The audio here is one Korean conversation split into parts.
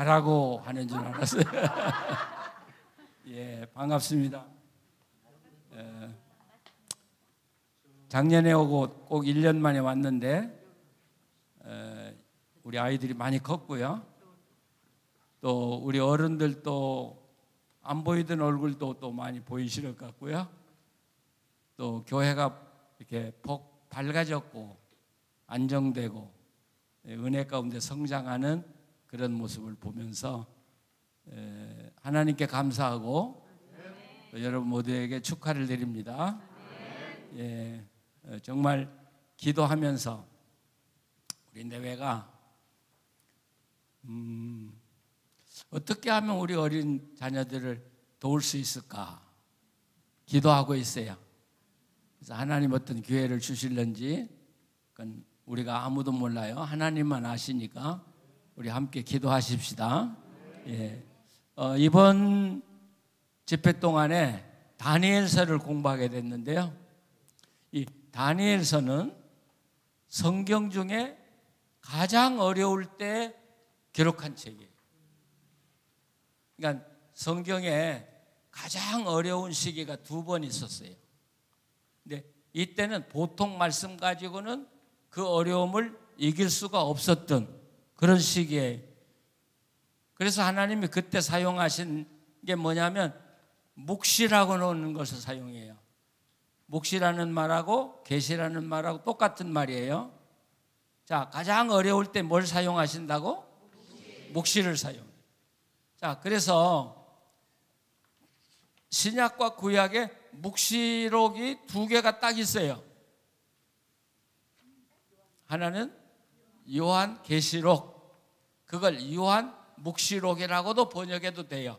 가라고 하는 줄 알았어요. 예, 반갑습니다. 작년에 오고 꼭 1년 만에 왔는데 우리 아이들이 많이 컸고요. 또 우리 어른들도 안 보이던 얼굴도 또 많이 보이실 것 같고요. 또 교회가 이렇게 밝아졌고 안정되고 은혜 가운데 성장하는 그런 모습을 보면서 하나님께 감사하고 여러분 모두에게 축하를 드립니다. 예, 정말 기도하면서 우리 내외가 어떻게 하면 우리 어린 자녀들을 도울 수 있을까 기도하고 있어요. 그래서 하나님 어떤 기회를 주실런지 그건 우리가 아무도 몰라요. 하나님만 아시니까 우리 함께 기도하십시다. 예. 이번 집회 동안에 다니엘서를 공부하게 됐는데요. 이 다니엘서는 성경 중에 가장 어려울 때 기록한 책이에요. 그러니까 성경에 가장 어려운 시기가 2번 있었어요. 근데 이때는 보통 말씀 가지고는 그 어려움을 이길 수가 없었던 그런 시기에, 그래서 하나님이 그때 사용하신 게 뭐냐면 묵시라고 하는 것을 사용해요. 묵시라는 말하고 계시라는 말하고 똑같은 말이에요. 자, 가장 어려울 때 뭘 사용하신다고? 묵시를 사용해요. 자, 그래서 신약과 구약에 묵시록이 2개가 딱 있어요. 하나는 요한 계시록, 그걸 요한 묵시록이라고도 번역해도 돼요.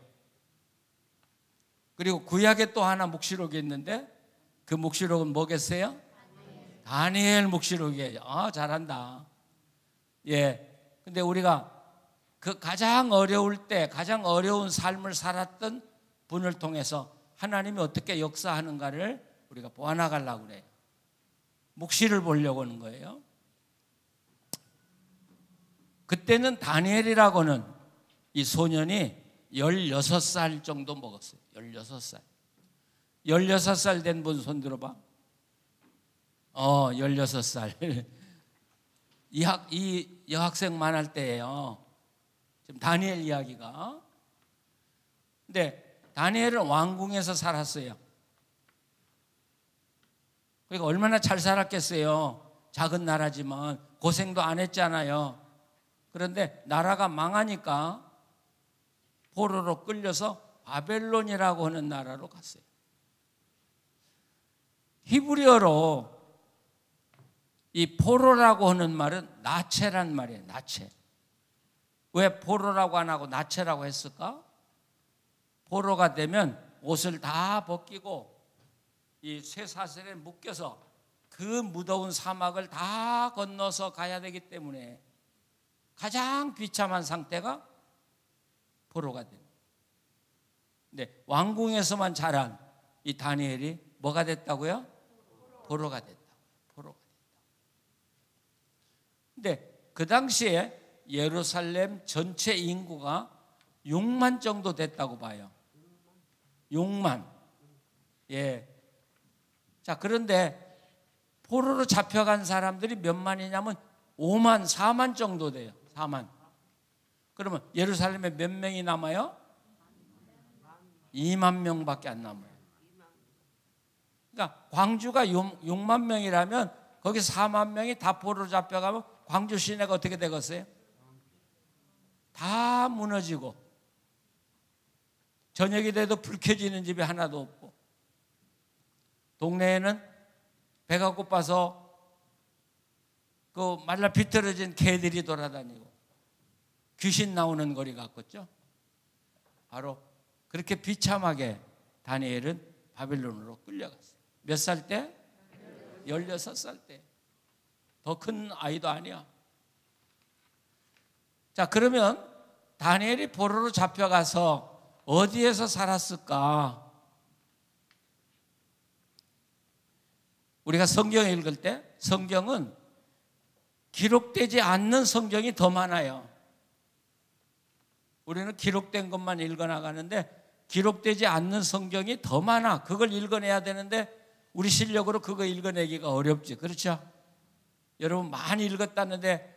그리고 구약에 또 하나 묵시록이 있는데 그 묵시록은 뭐겠어요? 다니엘 묵시록이에요. 아, 잘한다. 예. 근데 우리가 그 가장 어려울 때 가장 어려운 삶을 살았던 분을 통해서 하나님이 어떻게 역사하는가를 우리가 보아나가려고 그래요. 묵시를 보려고 하는 거예요. 그때는 다니엘이라고는 이 소년이 16살 정도 먹었어요. 16살. 16살 된 분 손 들어봐. 16살. 이 여학생만 할 때예요. 지금 다니엘 이야기가. 근데 다니엘은 왕궁에서 살았어요. 그러니까 얼마나 잘 살았겠어요. 작은 나라지만 고생도 안 했잖아요. 그런데 나라가 망하니까 포로로 끌려서 바벨론이라고 하는 나라로 갔어요. 히브리어로 이 포로라고 하는 말은 나체란 말이에요. 나체. 왜 포로라고 안 하고 나체라고 했을까? 포로가 되면 옷을 다 벗기고 이 쇠사슬에 묶여서 그 무더운 사막을 다 건너서 가야 되기 때문에 가장 비참한 상태가 포로가 됩니다. 근데 왕궁에서만 자란 이 다니엘이 뭐가 됐다고요? 포로가 됐다고. 포로가 됐다고. 근데 그 당시에 예루살렘 전체 인구가 6만 정도 됐다고 봐요. 6만. 예. 자, 그런데 포로로 잡혀간 사람들이 몇 만이냐면 5만, 4만 정도 돼요. 4만. 그러면 예루살렘에 몇 명이 남아요? 2만 명밖에 안 남아요. 그러니까 광주가 6만 명이라면 거기 4만 명이 다 포로로 잡혀가면 광주 시내가 어떻게 되겠어요? 다 무너지고 저녁이 돼도 불 켜지는 집이 하나도 없고 동네에는 배가 고파서 그 말라 비틀어진 개들이 돌아다니고 귀신 나오는 거리 같겠죠. 바로 그렇게 비참하게 다니엘은 바빌론으로 끌려갔어요. 몇 살 때? 16살 때. 더 큰 아이도 아니야. 자, 그러면 다니엘이 포로로 잡혀가서 어디에서 살았을까? 우리가 성경을 읽을 때 성경은 기록되지 않는 성경이 더 많아요. 우리는 기록된 것만 읽어나가는데 기록되지 않는 성경이 더 많아. 그걸 읽어내야 되는데 우리 실력으로 그거 읽어내기가 어렵지. 그렇죠? 여러분 많이 읽었다는데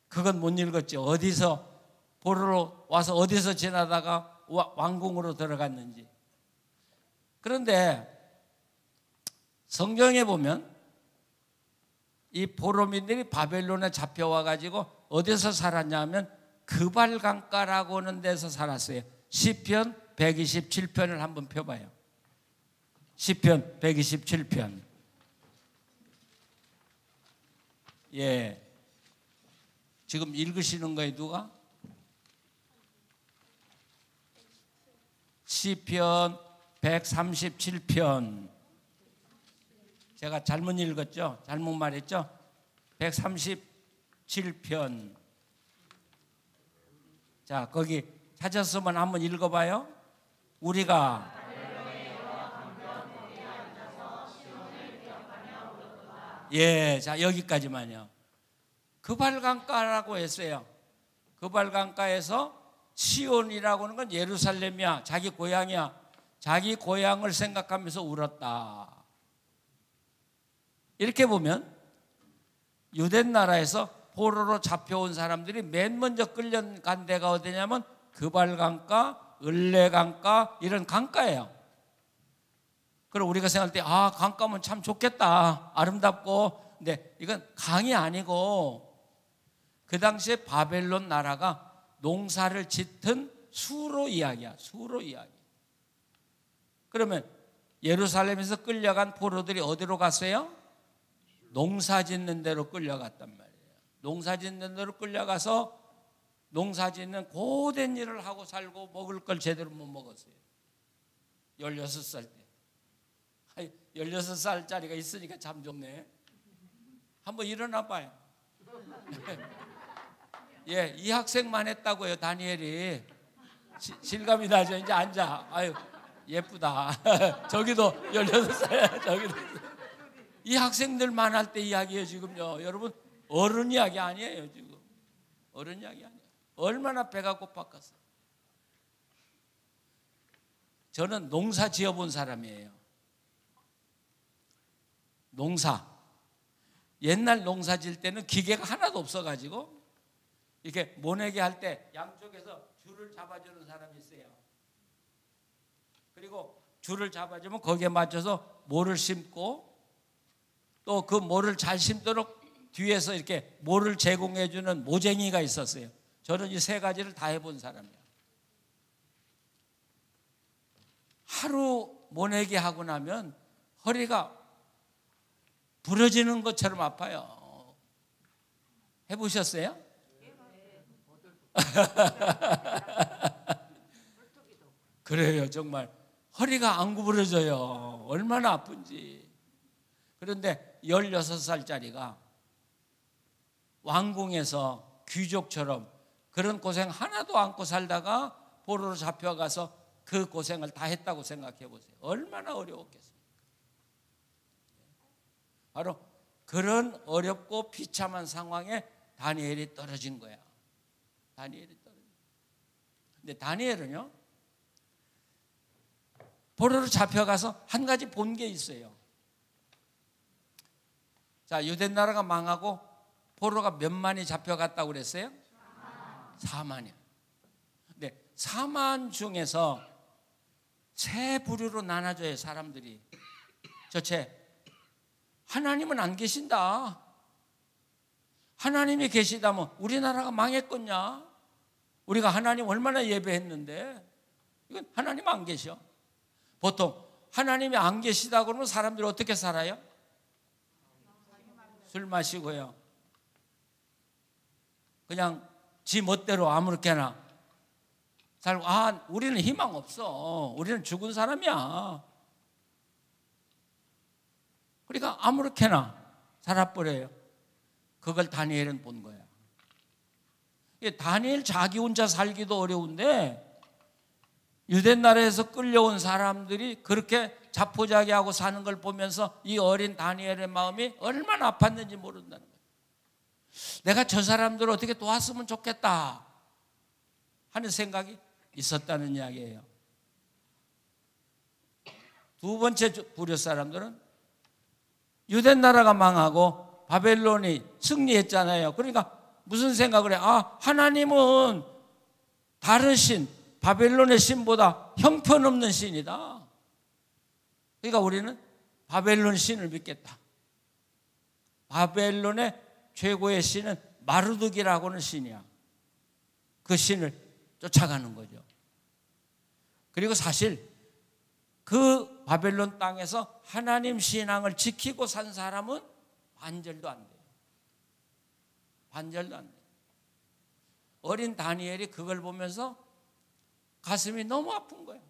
그건 못 읽었지. 어디서 보러 와서 어디서 지나다가 왕궁으로 들어갔는지. 그런데 성경에 보면 이 포로민들이 바벨론에 잡혀와 가지고 어디서 살았냐 하면 그발강가라고 하는 데서 살았어요. 시편 127편을 한번 펴봐요. 시편 127편. 예. 지금 읽으시는 거예요, 누가? 시편 137편. 제가 잘못 읽었죠? 잘못 말했죠? 137편. 자, 거기 찾았으면 한번 읽어봐요. 우리가 예, 자 여기까지만요. 그발강가라고 했어요. 그발강가에서 시온이라고 하는 건 예루살렘이야. 자기 고향이야. 자기 고향을 생각하면서 울었다. 이렇게 보면 유대 나라에서 포로로 잡혀온 사람들이 맨 먼저 끌려간 데가 어디냐면 그발강가, 을레강가 이런 강가예요. 그럼 우리가 생각할 때 아, 강가면 참 좋겠다. 아름답고. 근데 이건 강이 아니고 그 당시에 바벨론 나라가 농사를 짓던 수로 이야기야. 수로 이야기. 그러면 예루살렘에서 끌려간 포로들이 어디로 갔어요? 농사 짓는 데로 끌려갔단 말이에요. 농사 짓는 데로 끌려가서 농사 짓는 고된 일을 하고 살고 먹을 걸 제대로 못 먹었어요. 16살 때. 16살짜리가 있으니까 참 좋네. 한번 일어나 봐요. 예, 이 학생만 했다고요, 다니엘이. 실감이 나죠? 이제 앉아. 아유, 예쁘다. 저기도 16살, 저기도. 이 학생들만 할 때 이야기예요, 지금요. 여러분, 어른 이야기 아니에요, 지금. 어른 이야기 아니에요. 얼마나 배가 고팠겠어요. 저는 농사 지어본 사람이에요. 농사. 옛날 농사 질 때는 기계가 하나도 없어가지고 이렇게 모내기 할 때 양쪽에서 줄을 잡아주는 사람이 있어요. 그리고 줄을 잡아주면 거기에 맞춰서 모를 심고 또 그 모를 잘 심도록 뒤에서 이렇게 모를 제공해주는 모쟁이가 있었어요. 저는 이 세 가지를 다 해본 사람이에요. 하루 모내기 하고 나면 허리가 부러지는 것처럼 아파요. 해보셨어요? 그래요. 정말 허리가 안 구부러져요. 얼마나 아픈지. 그런데 16살짜리가 왕궁에서 귀족처럼 그런 고생 하나도 안고 살다가 포로로 잡혀가서 그 고생을 다 했다고 생각해 보세요. 얼마나 어려웠겠어요. 바로 그런 어렵고 비참한 상황에 다니엘이 떨어진 거야. 다니엘이 떨어진 거야. 근데 다니엘은요, 포로로 잡혀가서 한 가지 본 게 있어요. 자, 유대 나라가 망하고 포로가 몇만이 잡혀갔다고 그랬어요? 4만이요. 근데 4만 중에서 세 부류로 나눠져요, 사람들이. 저체 하나님은 안 계신다. 하나님이 계시다면 우리나라가 망했겠냐? 우리가 하나님 얼마나 예배했는데 이건 하나님 안 계셔. 보통 하나님이 안 계시다 그러면 사람들이 어떻게 살아요? 술 마시고요. 그냥 지 멋대로 아무렇게나 살고. 아, 우리는 희망 없어. 우리는 죽은 사람이야. 그러니까 아무렇게나 살아버려요. 그걸 다니엘은 본 거야. 다니엘 자기 혼자 살기도 어려운데 유대 나라에서 끌려온 사람들이 그렇게 자포자기하고 사는 걸 보면서 이 어린 다니엘의 마음이 얼마나 아팠는지 모른다는 거예요. 내가 저 사람들을 어떻게 도왔으면 좋겠다 하는 생각이 있었다는 이야기예요. 두 번째 부류 사람들은 유대 나라가 망하고 바벨론이 승리했잖아요. 그러니까 무슨 생각을 해? 아, 하나님은 다른 신, 바벨론의 신보다 형편없는 신이다. 그러니까 우리는 바벨론 신을 믿겠다. 바벨론의 최고의 신은 마르둑이라고 하는 신이야. 그 신을 쫓아가는 거죠. 그리고 사실 그 바벨론 땅에서 하나님 신앙을 지키고 산 사람은 반절도 안 돼요. 반절도 안 돼요. 어린 다니엘이 그걸 보면서 가슴이 너무 아픈 거예요.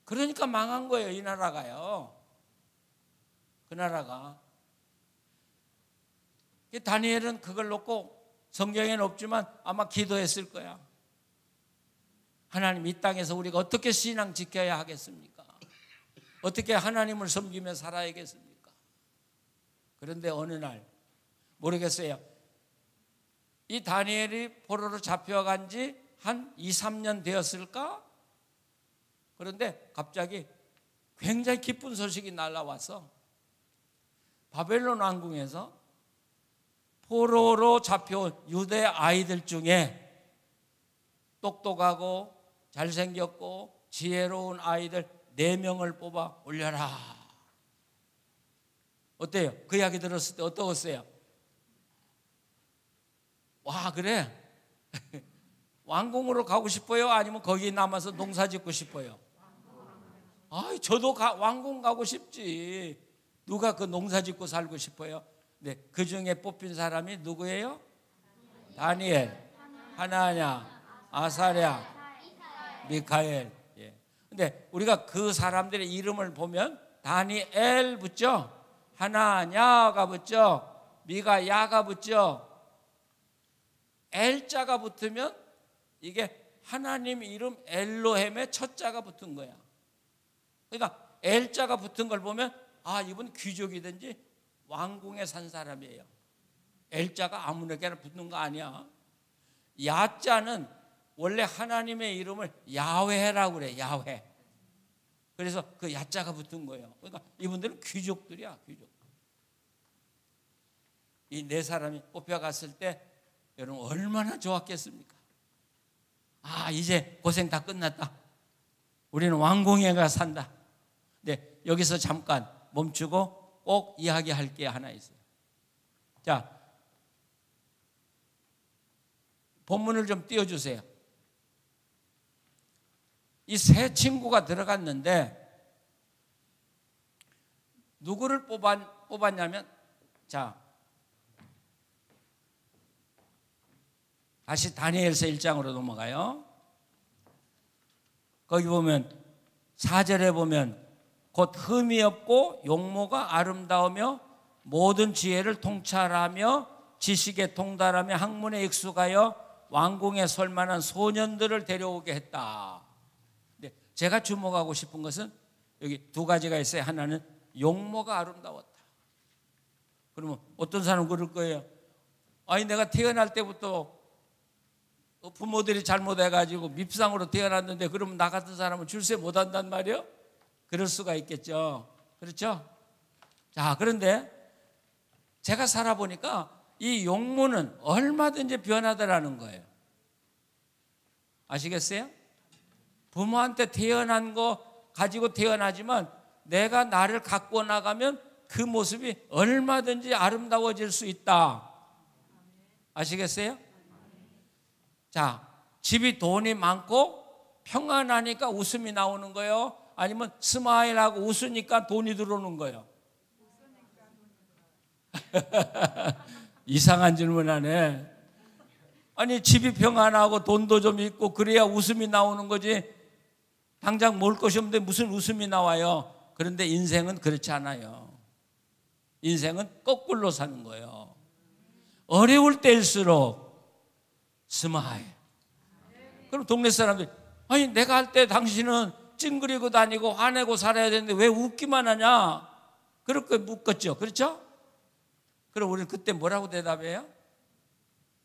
그러니까 망한 거예요, 이 나라가요. 그 나라가. 다니엘은 그걸 놓고 성경에는 없지만 아마 기도했을 거야. 하나님, 이 땅에서 우리가 어떻게 신앙 지켜야 하겠습니까? 어떻게 하나님을 섬기며 살아야겠습니까? 그런데 어느 날 모르겠어요. 이 다니엘이 포로로 잡혀간 지 한 2, 3년 되었을까? 그런데 갑자기 굉장히 기쁜 소식이 날라와서 바벨론 왕궁에서 포로로 잡혀온 유대 아이들 중에 똑똑하고 잘생겼고 지혜로운 아이들 4명을 뽑아 올려라. 어때요? 그 이야기 들었을 때 어떠셨어요? 와, 그래? 왕궁으로 가고 싶어요? 아니면 거기 남아서 농사 짓고 싶어요? 아, 저도 왕궁 가고 싶지. 누가 그 농사 짓고 살고 싶어요? 네, 그 중에 뽑힌 사람이 누구예요? 다니엘, 하나냐, 아사랴, 미카엘. 예. 근데 우리가 그 사람들의 이름을 보면 다니엘 붙죠? 하나냐가 붙죠? 미가야가 붙죠? 엘자가 붙으면 이게 하나님 이름 엘로헴의 첫 자가 붙은 거야. 그러니까 엘자가 붙은 걸 보면 아, 이분 귀족이든지 왕궁에 산 사람이에요. 엘자가 아무에게나 붙는 거 아니야. 야자는 원래 하나님의 이름을 야훼라고 그래. 야훼. 그래서 그 야자가 붙은 거예요. 그러니까 이분들은 귀족들이야. 귀족. 이 4사람이 뽑혀갔을 때 여러분 얼마나 좋았겠습니까? 아, 이제 고생 다 끝났다. 우리는 왕궁에 가 산다. 네, 여기서 잠깐 멈추고 꼭 이야기할 게 하나 있어요. 자, 본문을 좀 띄워주세요. 이 세 친구가 들어갔는데 누구를 뽑았냐면, 자, 다시 다니엘서 1장으로 넘어가요. 거기 보면 4절에 보면 곧 흠이 없고 용모가 아름다우며 모든 지혜를 통찰하며 지식에 통달하며 학문에 익숙하여 왕궁에 설 만한 소년들을 데려오게 했다. 네, 제가 주목하고 싶은 것은 여기 2가지가 있어요. 하나는 용모가 아름다웠다. 그러면 어떤 사람은 그럴 거예요. 아니, 내가 태어날 때부터 부모들이 잘못해가지고 밉상으로 태어났는데 그러면 나 같은 사람은 출세 못한단 말이에요? 그럴 수가 있겠죠. 그렇죠? 자, 그런데 제가 살아보니까 이 용모는 얼마든지 변하더라는 거예요. 아시겠어요? 부모한테 태어난 거 가지고 태어나지만 내가 나를 갖고 나가면 그 모습이 얼마든지 아름다워질 수 있다. 아시겠어요? 자, 집이 돈이 많고 평안하니까 웃음이 나오는 거예요? 아니면 스마일하고 웃으니까 돈이 들어오는 거예요? 이상한 질문하네. 아니, 집이 평안하고 돈도 좀 있고 그래야 웃음이 나오는 거지. 당장 먹을 것이 없는데 무슨 웃음이 나와요? 그런데 인생은 그렇지 않아요. 인생은 거꾸로 사는 거예요. 어려울 때일수록 스마일. 그럼 동네 사람들이 아니, 내가 할 때 당신은 찡그리고 다니고 화내고 살아야 되는데 왜 웃기만 하냐? 그렇게 묻겠죠. 그렇죠? 그럼 우리는 그때 뭐라고 대답해요?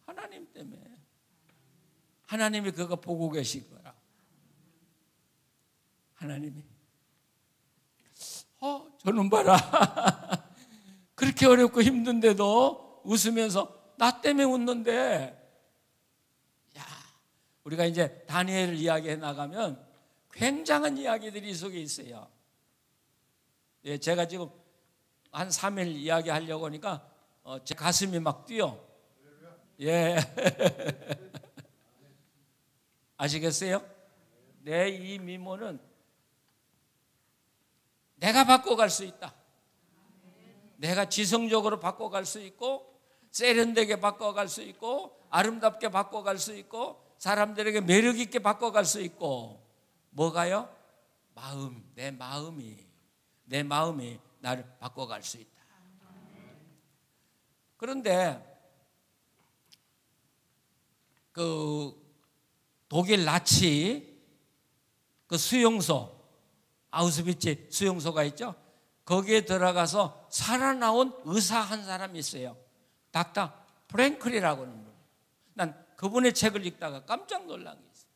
하나님 때문에. 하나님이 그거 보고 계신 거라. 하나님이. 저는 봐라. 그렇게 어렵고 힘든데도 웃으면서 나 때문에 웃는데. 야, 우리가 이제 다니엘을 이야기해 나가면 굉장한 이야기들이 이 속에 있어요. 예, 제가 지금 한 3일 이야기하려고 하니까 제 가슴이 막 뛰어. 예. 아시겠어요? 내 이 미모는 내가 바꿔갈 수 있다. 내가 지성적으로 바꿔갈 수 있고, 세련되게 바꿔갈 수 있고, 아름답게 바꿔갈 수 있고, 사람들에게 매력 있게 바꿔갈 수 있고. 뭐가요? 내 마음이 나를 바꿔갈 수 있다. 그런데 그 독일 나치 그 수용소, 아우슈비츠 수용소가 있죠. 거기에 들어가서 살아나온 의사 한 사람이 있어요. 닥터 프랭클이라고 하는 분. 난 그분의 책을 읽다가 깜짝 놀란 게 있어요.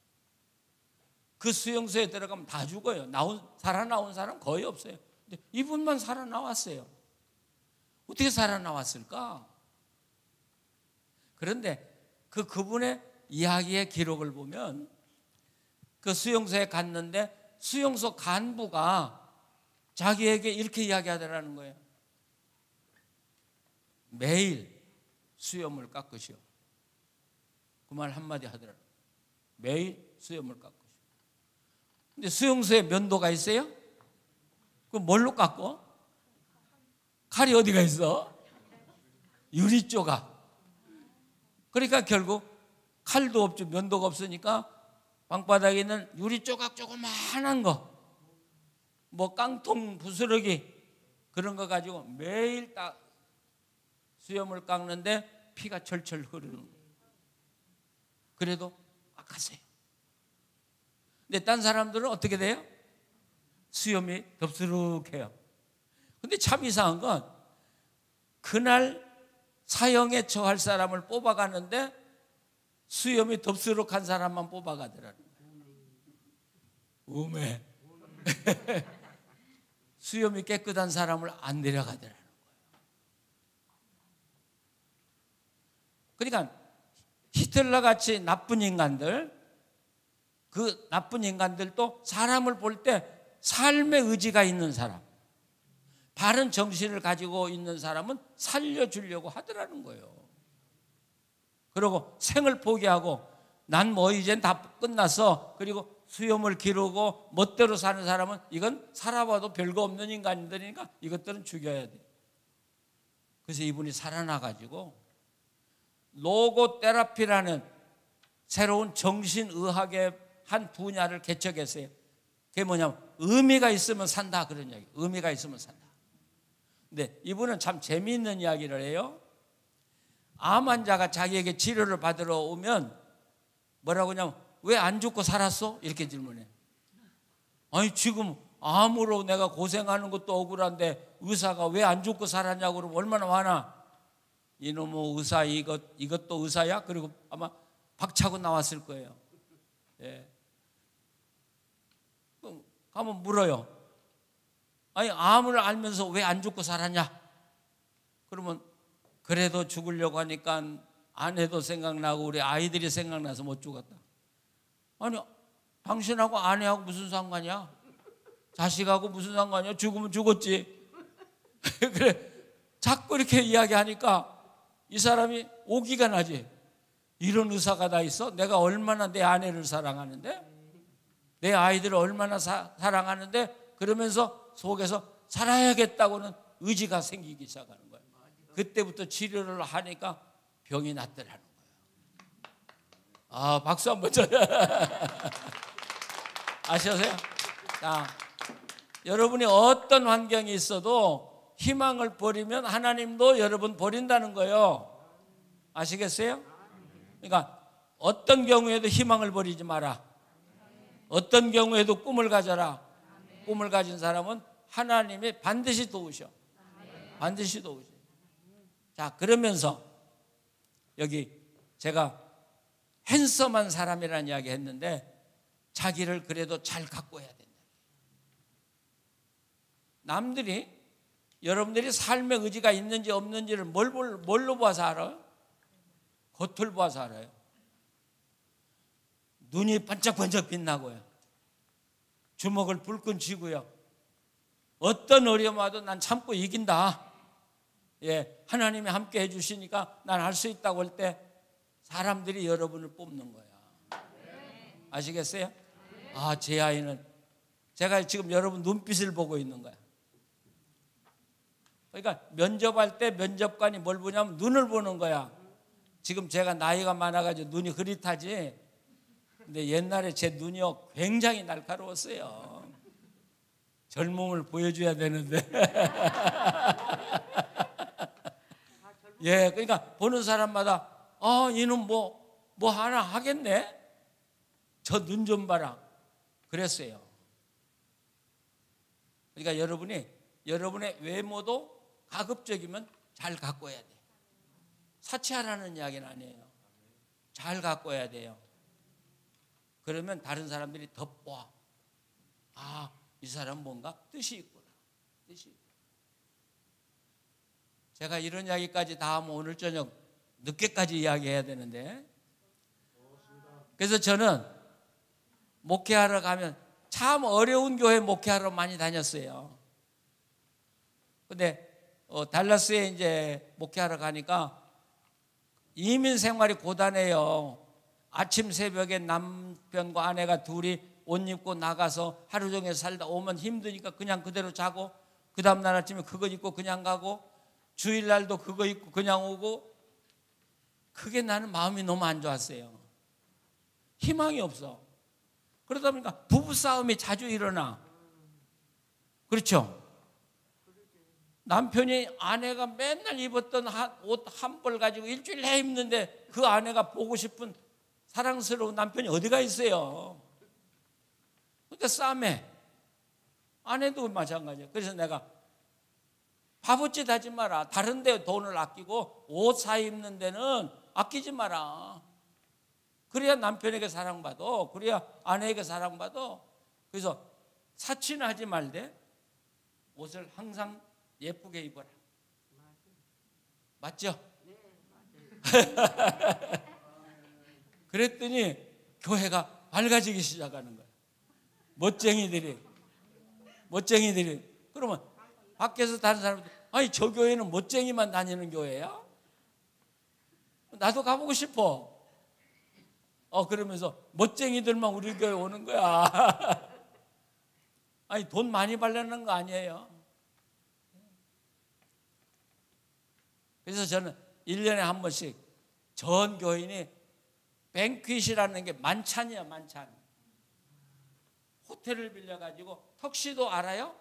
그 수용소에 들어가면 다 죽어요. 살아나온 사람 거의 없어요. 근데 이분만 살아나왔어요. 어떻게 살아나왔을까? 그런데 그분의 이야기의 기록을 보면 그 수용소에 갔는데 수용소 간부가 자기에게 이렇게 이야기하더라는 거예요. 매일 수염을 깎으시오. 그 말 한마디 하더라고요. 매일 수염을 깎으시오. 근데 수용소에 면도가 있어요? 그럼 뭘로 깎어? 칼이 어디가 있어? 유리 조각. 그러니까 결국 칼도 없죠. 면도가 없으니까 방바닥에 있는 유리 조각 조그만한 거, 뭐 깡통 부스러기 그런 거 가지고 매일 딱 수염을 깎는데 피가 철철 흐르는 거예요. 그래도 악하세요. 근데 딴 사람들은 어떻게 돼요? 수염이 덥수룩해요. 근데 참 이상한 건 그날 사형에 처할 사람을 뽑아가는데 수염이 덥수룩한 사람만 뽑아가더라는 거예요. 우매. 수염이 깨끗한 사람을 안 데려가더라는 거예요. 그러니까 히틀러 같이 나쁜 인간들, 그 나쁜 인간들도 사람을 볼 때 삶의 의지가 있는 사람, 바른 정신을 가지고 있는 사람은 살려주려고 하더라는 거예요. 그리고 생을 포기하고 난 뭐 이젠 다 끝났어. 그리고 수염을 기르고 멋대로 사는 사람은 이건 살아봐도 별거 없는 인간들이니까 이것들은 죽여야 돼. 그래서 이분이 살아나가지고 로고 테라피라는 새로운 정신의학의 한 분야를 개척했어요. 그게 뭐냐면 의미가 있으면 산다 그런 이야기. 의미가 있으면 산다. 근데 이분은 참 재미있는 이야기를 해요. 암 환자가 자기에게 치료를 받으러 오면 뭐라고 하냐면 왜 안 죽고 살았어? 이렇게 질문해. 아니 지금 암으로 내가 고생하는 것도 억울한데 의사가 왜 안 죽고 살았냐고 그러면 얼마나 화나. 이놈의 의사 이것도 의사야? 그리고 아마 박차고 나왔을 거예요. 예. 가면 물어요. 아니 암을 알면서 왜 안 죽고 살았냐? 그러면 그래도 죽으려고 하니까 아내도 생각나고 우리 아이들이 생각나서 못 죽었다. 아니 당신하고 아내하고 무슨 상관이야? 자식하고 무슨 상관이야? 죽으면 죽었지. 그래 자꾸 이렇게 이야기하니까 이 사람이 오기가 나지. 이런 의사가 다 있어? 내가 얼마나 내 아내를 사랑하는데, 내 아이들을 얼마나 사랑하는데, 그러면서 속에서 살아야겠다고는 의지가 생기기 시작하는 거예요. 그때부터 치료를 하니까 병이 낫더라는 거예요. 아, 박수 한번 쳐요. 아셨어요? 자, 여러분이 어떤 환경이 있어도 희망을 버리면 하나님도 여러분 버린다는 거예요. 아시겠어요? 그러니까 어떤 경우에도 희망을 버리지 마라. 어떤 경우에도 꿈을 가져라. 꿈을 가진 사람은 하나님이 반드시 도우셔. 반드시 도우셔. 자, 그러면서 여기 제가 핸섬한 사람이라는 이야기 했는데 자기를 그래도 잘 가꿔야 된다. 남들이 여러분들이 삶의 의지가 있는지 없는지를 뭘로 봐서 알아요? 겉을 봐서 알아요. 눈이 반짝반짝 빛나고요. 주먹을 불끈 쥐고요. 어떤 어려움 와도 난 참고 이긴다. 예, 하나님이 함께 해주시니까 난 할 수 있다고 할 때 사람들이 여러분을 뽑는 거야. 아시겠어요? 아, 제 아이는 제가 지금 여러분 눈빛을 보고 있는 거야. 그러니까 면접할 때 면접관이 뭘 보냐면 눈을 보는 거야. 지금 제가 나이가 많아가지고 눈이 흐릿하지. 근데 옛날에 제 눈이요 굉장히 날카로웠어요. 젊음을 보여줘야 되는데. 예, 그러니까 보는 사람마다 이는 뭐 하나 하겠네. 저 눈 좀 봐라. 그랬어요. 그러니까 여러분의 외모도 가급적이면 잘 가꿔야 돼. 사치하라는 이야기는 아니에요. 잘 가꿔야 돼요. 그러면 다른 사람들이 더 봐. 아, 이 사람 뭔가 뜻이 있구나. 뜻이 있구나. 제가 이런 이야기까지 다 하면 오늘 저녁 늦게까지 이야기해야 되는데, 그래서 저는 목회하러 가면 참 어려운 교회 목회하러 많이 다녔어요. 근데 달라스에 이제 목회하러 가니까 이민 생활이 고단해요. 아침 새벽에 남편과 아내가 둘이 옷 입고 나가서 하루 종일 살다 오면 힘드니까 그냥 그대로 자고, 그 다음날 아침에 그거 입고 그냥 가고, 주일날도 그거 입고 그냥 오고. 그게 나는 마음이 너무 안 좋았어요. 희망이 없어. 그러다 보니까 부부싸움이 자주 일어나. 그렇죠? 남편이 아내가 맨날 입었던 옷 한 벌 가지고 일주일 내 입는데 그 아내가 보고 싶은 사랑스러운 남편이 어디가 있어요? 그러니까 싸움해. 아내도 마찬가지예요. 그래서 내가 바보짓 하지 마라. 다른 데 돈을 아끼고 옷 사 입는 데는 아끼지 마라. 그래야 남편에게 사랑받아. 그래야 아내에게 사랑받아. 그래서 사치는 하지 말되 옷을 항상 예쁘게 입어라. 맞죠? 그랬더니 교회가 밝아지기 시작하는 거예요. 멋쟁이들이. 그러면 밖에서 다른 사람들, 아니 저 교회는 멋쟁이만 다니는 교회야? 나도 가보고 싶어. 그러면서 멋쟁이들만 우리 교회 오는 거야. 아니 돈 많이 벌려는 거 아니에요. 그래서 저는 1년에 한 번씩 전 교인이 뱅퀴시라는 게 만찬이야, 만찬. 호텔을 빌려가지고, 턱시도 알아요?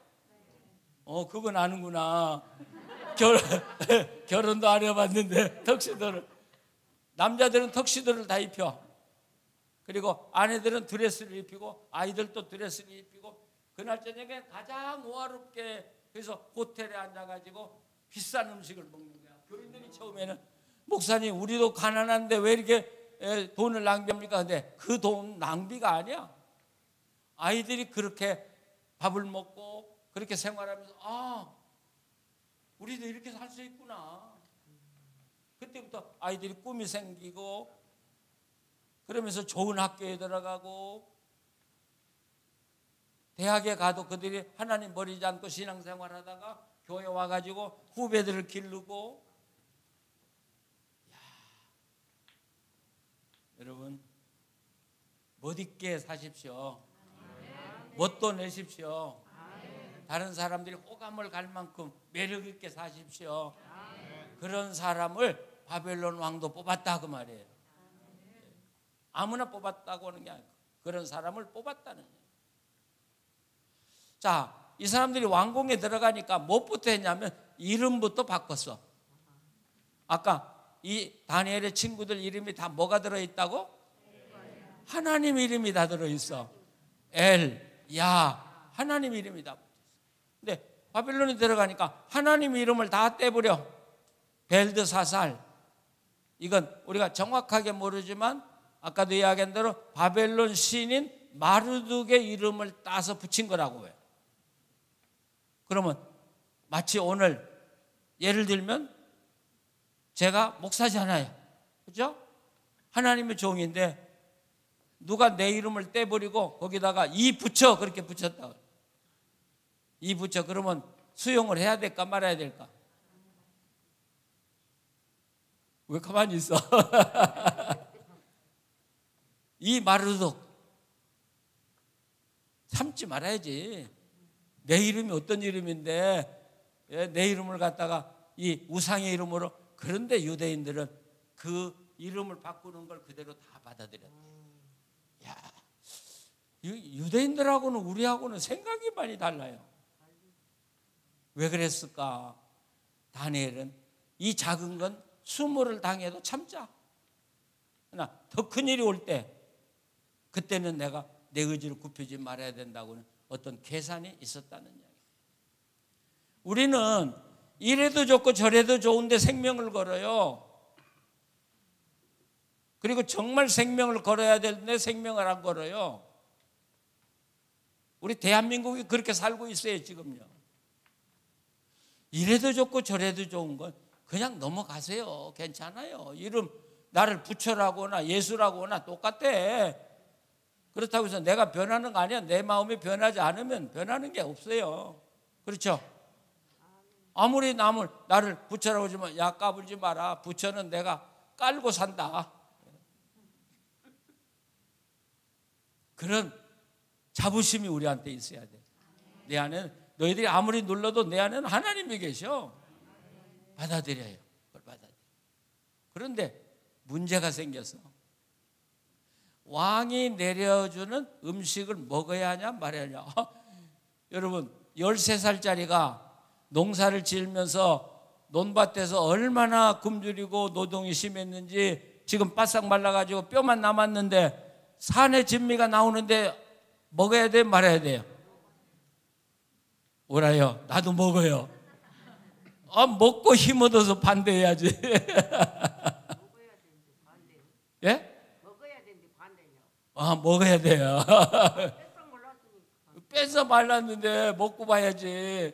그건 아는구나. 결혼도 안 해봤는데 턱시도를. 남자들은 턱시도를 다 입혀. 그리고 아내들은 드레스를 입히고 아이들도 드레스를 입히고, 그날 저녁에 가장 호화롭게, 그래서 호텔에 앉아가지고 비싼 음식을 먹는 거야. 교인들이 처음에는 목사님 우리도 가난한데 왜 이렇게 돈을 낭비합니까? 근데 그 돈 낭비가 아니야. 아이들이 그렇게 밥을 먹고 그렇게 생활하면서 우리도 이렇게 살 수 있구나. 그때부터 아이들이 꿈이 생기고, 그러면서 좋은 학교에 들어가고, 대학에 가도 그들이 하나님 버리지 않고 신앙생활하다가 교회 와가지고 후배들을 기르고. 여러분 멋있게 사십시오. 멋도 내십시오. 다른 사람들이 호감을 갈 만큼 매력 있게 사십시오. 그런 사람을 바벨론 왕도 뽑았다 그 말이에요. 아무나 뽑았다고 하는 게 아니고 그런 사람을 뽑았다는 거예요. 자, 이 사람들이 왕궁에 들어가니까 무엇부터 했냐면 이름부터 바꿨어. 아까 이 다니엘의 친구들 이름이 다 뭐가 들어있다고? 하나님 이름이 다 들어있어. 야, 하나님 이름이 다. 근데 바빌론에 들어가니까 하나님 이름을 다 떼버려. 벨드사살, 이건 우리가 정확하게 모르지만 아까도 이야기한 대로 바벨론 신인 마르둑의 이름을 따서 붙인 거라고 해요. 그러면 마치 오늘 예를 들면 제가 목사잖아요. 그렇죠? 하나님의 종인데 누가 내 이름을 떼버리고 거기다가 이 붙여 그렇게 붙였다. 이 붙여 그러면 수용을 해야 될까 말아야 될까? 왜 가만히 있어? 이 마르독 참지 말아야지. 내 이름이 어떤 이름인데 내 이름을 갖다가 이 우상의 이름으로. 그런데 유대인들은 그 이름을 바꾸는 걸 그대로 다 받아들였대. 야, 유대인들하고는 우리하고는 생각이 많이 달라요. 왜 그랬을까? 다니엘은 이 작은 건 수모를 당해도 참자. 그러나 더 큰 일이 올 때 그때는 내가 내 의지를 굽히지 말아야 된다고는 어떤 계산이 있었다는 이야기. 우리는 이래도 좋고 저래도 좋은데 생명을 걸어요. 그리고 정말 생명을 걸어야 되는데 생명을 안 걸어요. 우리 대한민국이 그렇게 살고 있어요 지금요. 이래도 좋고 저래도 좋은 건 그냥 넘어가세요. 괜찮아요. 이름 나를 부처라고나 예수라고나 똑같아. 그렇다고 해서 내가 변하는 거 아니야. 내 마음이 변하지 않으면 변하는 게 없어요. 그렇죠? 아무리 나를 부처라고 하지만 야 까불지 마라. 부처는 내가 깔고 산다. 그런 자부심이 우리한테 있어야 돼. 내 안에는 너희들이 아무리 눌러도 내 안에는 하나님이 계셔. 받아들여요. 그걸 받아들여. 그런데 문제가 생겼어. 왕이 내려주는 음식을 먹어야 하냐 말아야 하냐. 여러분 13살짜리가 농사를 지으면서 논밭에서 얼마나 굶주리고 노동이 심했는지 지금 바싹 말라가지고 뼈만 남았는데 산의 진미가 나오는데 먹어야 돼 말아야 돼요? 뭐라요? 나도 먹어요. 먹고 힘 얻어서 반대해야지. 예? 먹어야 되는데 반대요. 먹어야 돼요. 뺏어 말랐는데 먹고 봐야지.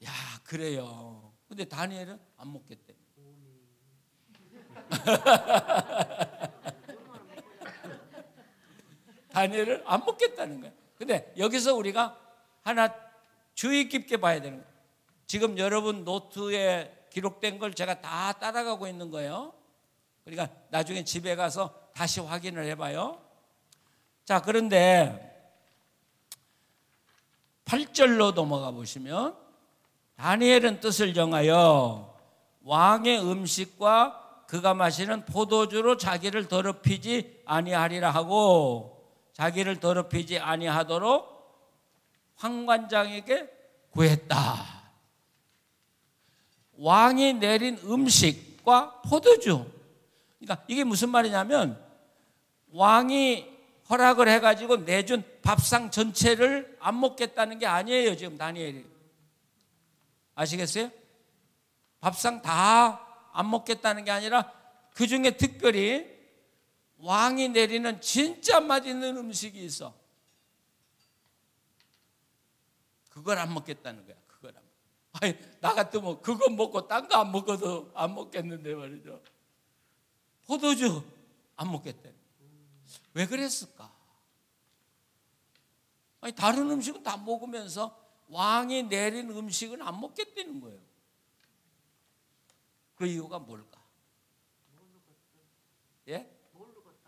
야, 그래요. 근데 다니엘은 안 먹겠대. 다니엘을 안 먹겠다는 거야. 근데 여기서 우리가 하나 주의 깊게 봐야 되는 거예요. 지금 여러분 노트에 기록된 걸 제가 다 따라가고 있는 거예요. 그러니까 나중에 집에 가서 다시 확인을 해봐요. 자, 그런데 8절로 넘어가 보시면 다니엘은 뜻을 정하여 왕의 음식과 그가 마시는 포도주로 자기를 더럽히지 아니하리라 하고 자기를 더럽히지 아니하도록 황관장에게 구했다. 왕이 내린 음식과 포도주. 그러니까 이게 무슨 말이냐면 왕이 허락을 해가지고 내준 밥상 전체를 안 먹겠다는 게 아니에요. 지금 다니엘이. 아시겠어요? 밥상 다 안 먹겠다는 게 아니라 그 중에 특별히 왕이 내리는 진짜 맛있는 음식이 있어. 그걸 안 먹겠다는 거야. 그걸 안 먹. 아니, 나 같으면 그거 먹고 딴 거 안 먹어도 안 먹겠는데 말이죠. 포도주 안 먹겠대. 왜 그랬을까? 아니, 다른 음식은 다 먹으면서 왕이 내린 음식은 안 먹겠다는 거예요. 그 이유가 뭘까? 예?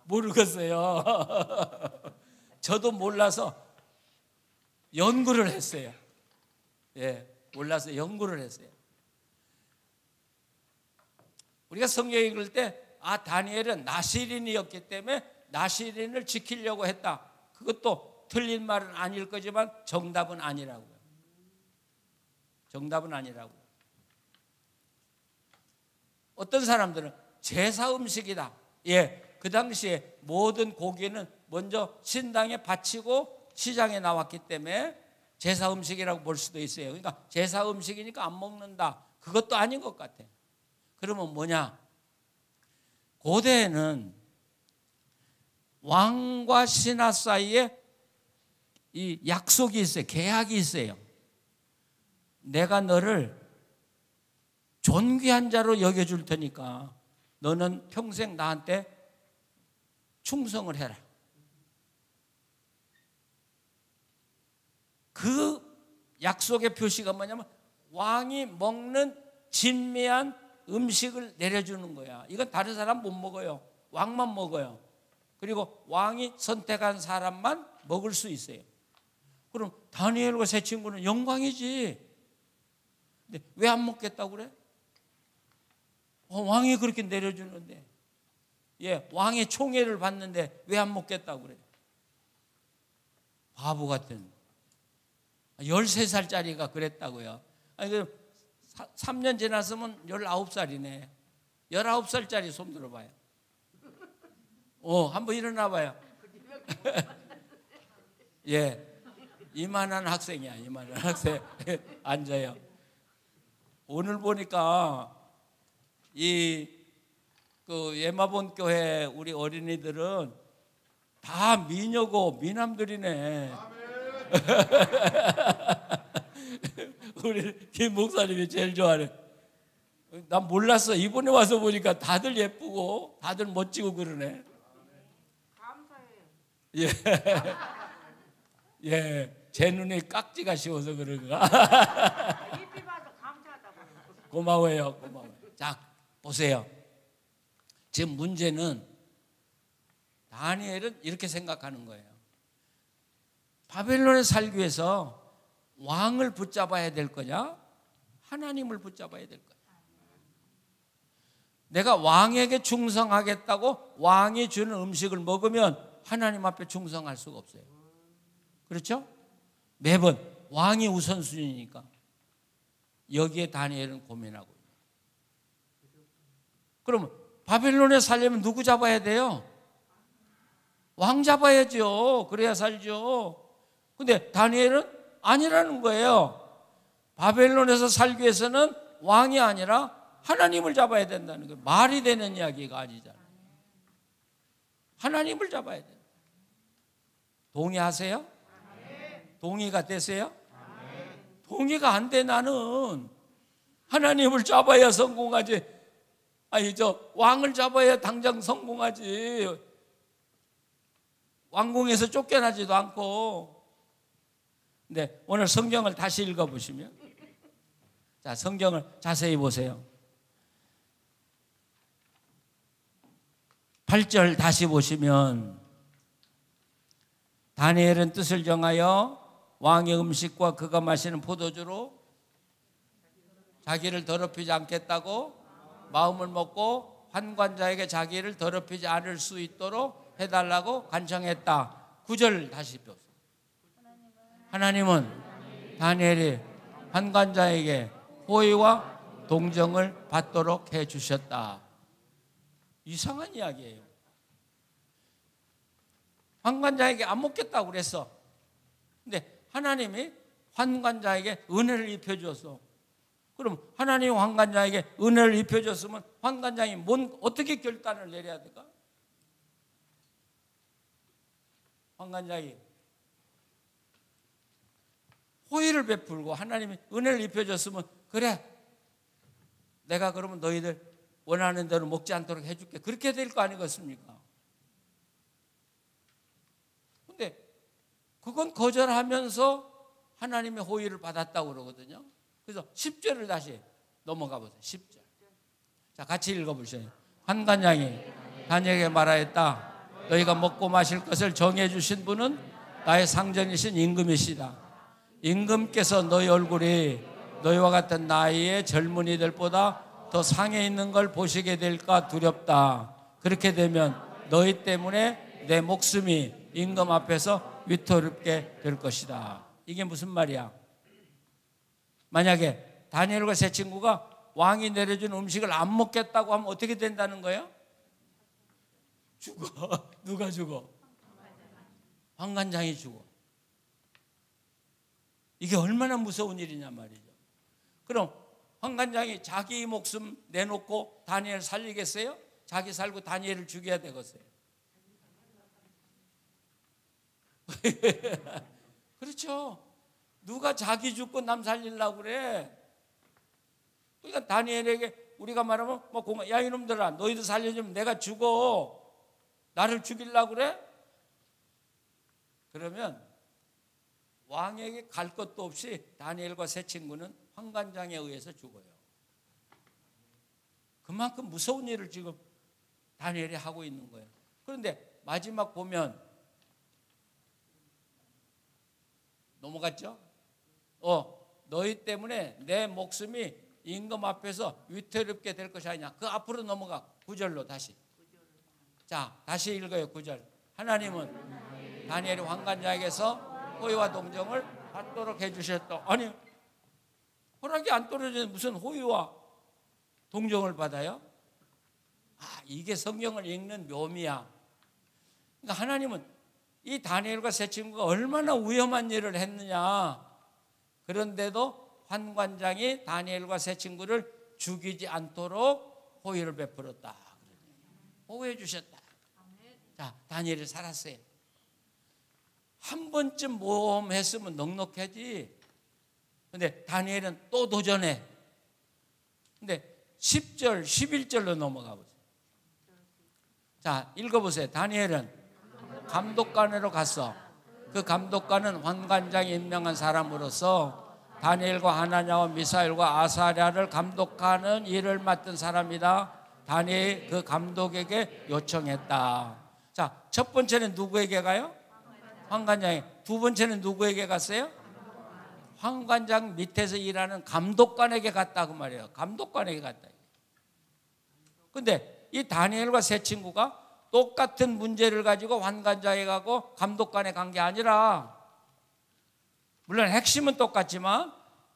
모르겠어요. 저도 몰라서 연구를 했어요. 예, 몰라서 연구를 했어요. 우리가 성경 읽을 때 다니엘은 나시린이었기 때문에 나시린을 지키려고 했다. 그것도 틀린 말은 아닐 거지만 정답은 아니라고요. 정답은 아니라고요. 어떤 사람들은 제사 음식이다. 예, 그 당시에 모든 고기는 먼저 신당에 바치고 시장에 나왔기 때문에 제사 음식이라고 볼 수도 있어요. 그러니까 제사 음식이니까 안 먹는다. 그것도 아닌 것 같아. 그러면 뭐냐? 고대에는 왕과 신하 사이에 이 약속이 있어요. 계약이 있어요. 내가 너를 존귀한 자로 여겨줄 테니까 너는 평생 나한테 충성을 해라. 그 약속의 표시가 뭐냐면 왕이 먹는 진미한 음식을 내려주는 거야. 이건 다른 사람 못 먹어요. 왕만 먹어요. 그리고 왕이 선택한 사람만 먹을 수 있어요. 그럼 다니엘과 세 친구는 영광이지. 근데 왜 안 먹겠다고 그래? 왕이 그렇게 내려주는데, 왕의 총애를 받는데 왜 안 먹겠다고 그래? 바보 같은 13살짜리가 그랬다고요. 아니, 3년 지났으면 19살이네. 19살짜리 손 들어봐요. 한번 일어나 봐요. 이만한 학생이야. 이만한 학생. 앉아요. 오늘 보니까 예마본 교회 우리 어린이들은 다 미녀고 미남들이네. 우리 김 목사님이 제일 좋아하네. 난 몰랐어. 이번에 와서 보니까 다들 예쁘고 다들 멋지고 그러네. 감사해요. 제 눈에 깍지가 씌워서 그런가. 이피 봐서 감사하다고. 고마워요. 자, 보세요. 지금 문제는 다니엘은 이렇게 생각하는 거예요. 바벨론에 살기 위해서 왕을 붙잡아야 될 거냐? 하나님을 붙잡아야 될 거냐? 내가 왕에게 충성하겠다고 왕이 주는 음식을 먹으면 하나님 앞에 충성할 수가 없어요. 그렇죠? 매번 왕이 우선순위니까. 여기에 다니엘은 고민하고 있어요. 그러면 바벨론에 살려면 누구 잡아야 돼요? 왕 잡아야죠. 그래야 살죠. 근데 다니엘은 아니라는 거예요. 바벨론에서 살기 위해서는 왕이 아니라 하나님을 잡아야 된다는 거예요. 말이 되는 이야기가 아니잖아요. 하나님을 잡아야 돼요. 동의하세요? 동의가 되세요? 동의가 안 돼. 나는 하나님을 잡아야 성공하지. 왕을 잡아야 당장 성공하지. 왕궁에서 쫓겨나지도 않고. 근데 오늘 성경을 다시 읽어보시면, 자, 성경을 자세히 보세요. 8절 다시 보시면, 다니엘은 뜻을 정하여 왕의 음식과 그가 마시는 포도주로 자기를 더럽히지 않겠다고 마음을 먹고 환관자에게 자기를 더럽히지 않을 수 있도록 해달라고 간청했다. 9절 다시 보세요. 하나님은 다니엘이 환관자에게 호의와 동정을 받도록 해주셨다. 이상한 이야기예요. 환관자에게 안 먹겠다고 그랬어. 근데 하나님이 환관자에게 은혜를 입혀줬어. 그럼 하나님이 환관자에게 은혜를 입혀줬으면 환관장이 어떻게 결단을 내려야 될까? 환관장이 호의를 베풀고 하나님이 은혜를 입혀줬으면, 그래, 내가 그러면 너희들 원하는 대로 먹지 않도록 해줄게. 그렇게 될 거 아니겠습니까? 근데 그건 거절하면서 하나님의 호의를 받았다고 그러거든요. 그래서 10절을 다시 넘어가 보세요. 10절. 자, 같이 읽어보세요. 환관장이 다니엘에게 말하였다. 너희가 먹고 마실 것을 정해주신 분은 나의 상전이신 임금이시다. 임금께서 너희 얼굴이 너희와 같은 나이의 젊은이들보다 더 상해 있는 걸 보시게 될까 두렵다. 그렇게 되면 너희 때문에 내 목숨이 임금 앞에서 위태롭게 될 것이다. 이게 무슨 말이야? 만약에 다니엘과 세 친구가 왕이 내려준 음식을 안 먹겠다고 하면 어떻게 된다는 거예요? 죽어. 누가 죽어? 환관장이 죽어. 이게 얼마나 무서운 일이냐 말이죠. 그럼 환관장이 자기 목숨 내놓고 다니엘 살리겠어요? 자기 살고 다니엘을 죽여야 되겠어요? 그렇죠. 누가 자기 죽고 남 살리려고 그래? 그러니까 다니엘에게 우리가 말하면 야 이놈들아 너희들 살려주면 내가 죽어. 나를 죽이려고 그래? 그러면 왕에게 갈 것도 없이 다니엘과 세 친구는 환관장에 의해서 죽어요. 그만큼 무서운 일을 지금 다니엘이 하고 있는 거예요. 그런데 마지막 보면 넘어갔죠? 너희 때문에 내 목숨이 임금 앞에서 위태롭게 될 것이 아니냐. 그 앞으로 넘어가 9절로 다시. 자, 다시 읽어요. 9절. 하나님은 다니엘이 환관장에게서 호의와 동정을 받도록 해주셨다. 아니, 허락이 안 떨어지는 무슨 호의와 동정을 받아요? 이게 성경을 읽는 묘미야. 그러니까 하나님은 이 다니엘과 세 친구가 얼마나 위험한 일을 했느냐. 그런데도 환관장이 다니엘과 세 친구를 죽이지 않도록 호의를 베풀었다. 보호해 주셨다. 자, 다니엘이 살았어요. 한 번쯤 모험했으면 넉넉하지. 근데 다니엘은 또 도전해. 근데 10절, 11절로 넘어가 보세요. 자, 읽어보세요. 다니엘은 감독관으로 갔어. 그 감독관은 환관장이 임명한 사람으로서 다니엘과 하나냐와 미사엘과 아사랴를 감독하는 일을 맡은 사람이다. 다니엘이 그 감독에게 요청했다. 자, 첫 번째는 누구에게 가요? 환관장에. 두 번째는 누구에게 갔어요? 환관장 밑에서 일하는 감독관에게 갔다 그 말이에요. 감독관에게 갔다. 근데 이 다니엘과 세 친구가 똑같은 문제를 가지고 환관장에 가고 감독관에 간 게 아니라, 물론 핵심은 똑같지만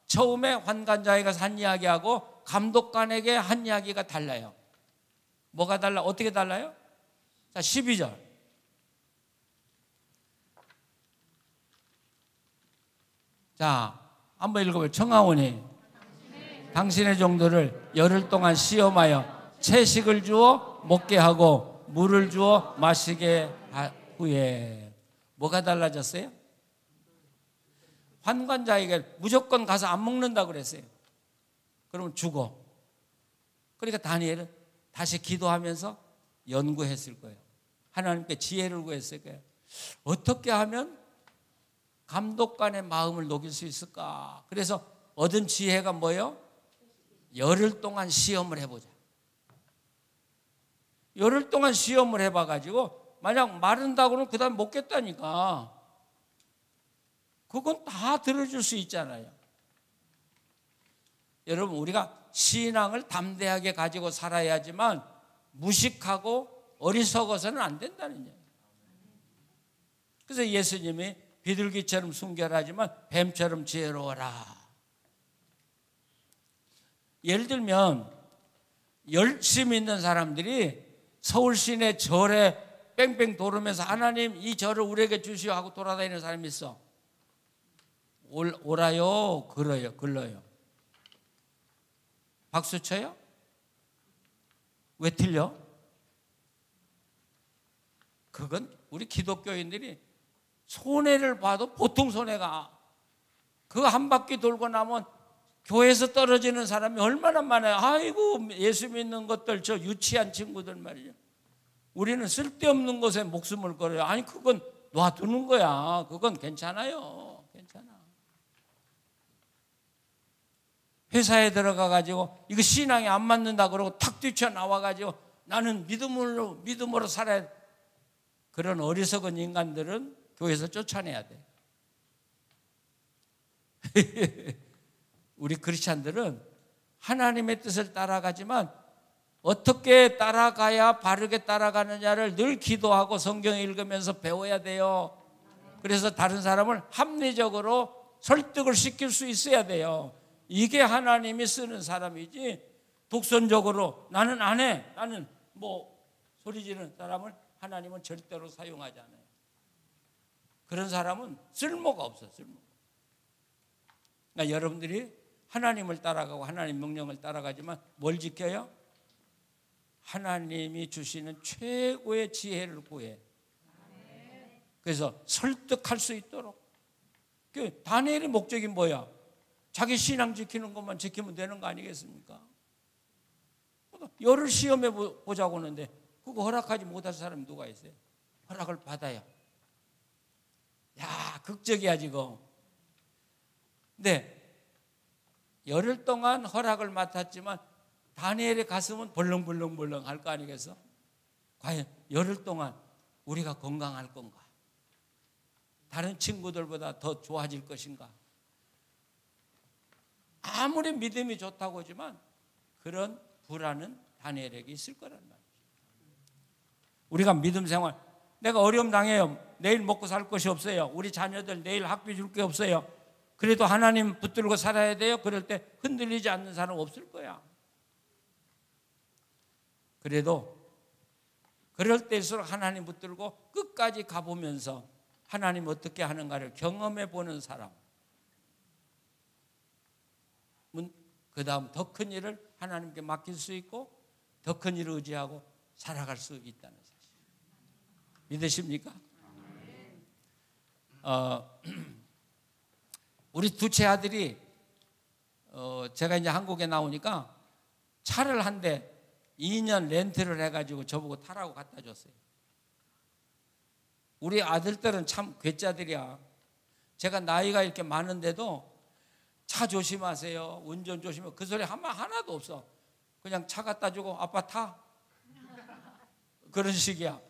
처음에 환관장에 가서 한 이야기하고 감독관에게 한 이야기가 달라요. 뭐가 달라? 어떻게 달라요? 자, 12절. 자, 한번 읽어봐요. 청하오니 당신의 종들을 열흘 동안 시험하여 채식을 주어 먹게 하고 물을 주어 마시게 후에 뭐가 달라졌어요? 환관장에게 무조건 가서 안 먹는다고 그랬어요. 그러면 죽어. 그러니까 다니엘은 다시 기도하면서 연구했을 거예요. 하나님께 지혜를 구했을 거예요. 어떻게 하면 감독관의 마음을 녹일 수 있을까? 그래서 얻은 지혜가 뭐예요? 열흘 동안 시험을 해보자. 열흘 동안 시험을 해봐가지고 만약 마른다고 그러면 그 다음 먹겠다니까. 그건 다 들어줄 수 있잖아요. 여러분, 우리가 신앙을 담대하게 가지고 살아야지만 무식하고 어리석어서는 안 된다는 얘기예요. 그래서 예수님이 비둘기처럼 순결하지만 뱀처럼 지혜로워라. 예를 들면 열심히 있는 사람들이 서울 시내 절에 뺑뺑 돌으면서 하나님 이 절을 우리에게 주시오 하고 돌아다니는 사람이 있어. 오라요, 글러요. 박수 쳐요? 왜 틀려? 그건 우리 기독교인들이 손해를 봐도 보통 손해가, 그 한 바퀴 돌고 나면 교회에서 떨어지는 사람이 얼마나 많아요. 아이고, 예수 믿는 것들, 저 유치한 친구들 말이죠. 우리는 쓸데없는 것에 목숨을 걸어요. 아니, 그건 놔두는 거야. 그건 괜찮아요. 괜찮아. 회사에 들어가가지고 이거 신앙이 안 맞는다 그러고 탁 뛰쳐나와가지고 나는 믿음으로 살아야 돼. 그런 어리석은 인간들은 교회에서 쫓아내야 돼. 우리 크리스찬들은 하나님의 뜻을 따라가지만 어떻게 따라가야 바르게 따라가느냐를 늘 기도하고 성경 읽으면서 배워야 돼요. 그래서 다른 사람을 합리적으로 설득을 시킬 수 있어야 돼요. 이게 하나님이 쓰는 사람이지, 독선적으로 나는 안 해, 나는 뭐 소리 지르는 사람을 하나님은 절대로 사용하지 않아요. 그런 사람은 쓸모가 없어. 쓸모. 그러니까 여러분들이 하나님을 따라가고 하나님 명령을 따라가지만 뭘 지켜요? 하나님이 주시는 최고의 지혜를 구해. 그래서 설득할 수 있도록. 그 다니엘의 목적이 뭐야? 자기 신앙 지키는 것만 지키면 되는 거 아니겠습니까? 열을 시험해 보자고 하는데 그거 허락하지 못할 사람이 누가 있어요? 허락을 받아야. 야, 극적이야 지금. 근데 열흘 동안 허락을 맡았지만 다니엘의 가슴은 벌렁벌렁벌렁 할 거 아니겠어? 과연 열흘 동안 우리가 건강할 건가? 다른 친구들보다 더 좋아질 것인가? 아무리 믿음이 좋다고 하지만 그런 불안은 다니엘에게 있을 거란 말이죠. 우리가 믿음 생활, 내가 어려움 당해요. 내일 먹고 살 것이 없어요. 우리 자녀들 내일 학비 줄 게 없어요. 그래도 하나님 붙들고 살아야 돼요. 그럴 때 흔들리지 않는 사람 없을 거야. 그래도 그럴 때일수록 하나님 붙들고 끝까지 가보면서 하나님 어떻게 하는가를 경험해 보는 사람, 그 다음 더 큰 일을 하나님께 맡길 수 있고 더 큰 일을 의지하고 살아갈 수 있다는 사실. 믿으십니까? 우리 두째 아들이 제가 이제 한국에 나오니까 차를 한 대 2년 렌트를 해가지고 저보고 타라고 갖다 줬어요. 우리 아들들은 참 괴짜들이야. 제가 나이가 이렇게 많은데도 차 조심하세요, 운전 조심하세요, 그 소리 하나도 없어. 그냥 차 갖다 주고 아빠 타, 그런 식이야.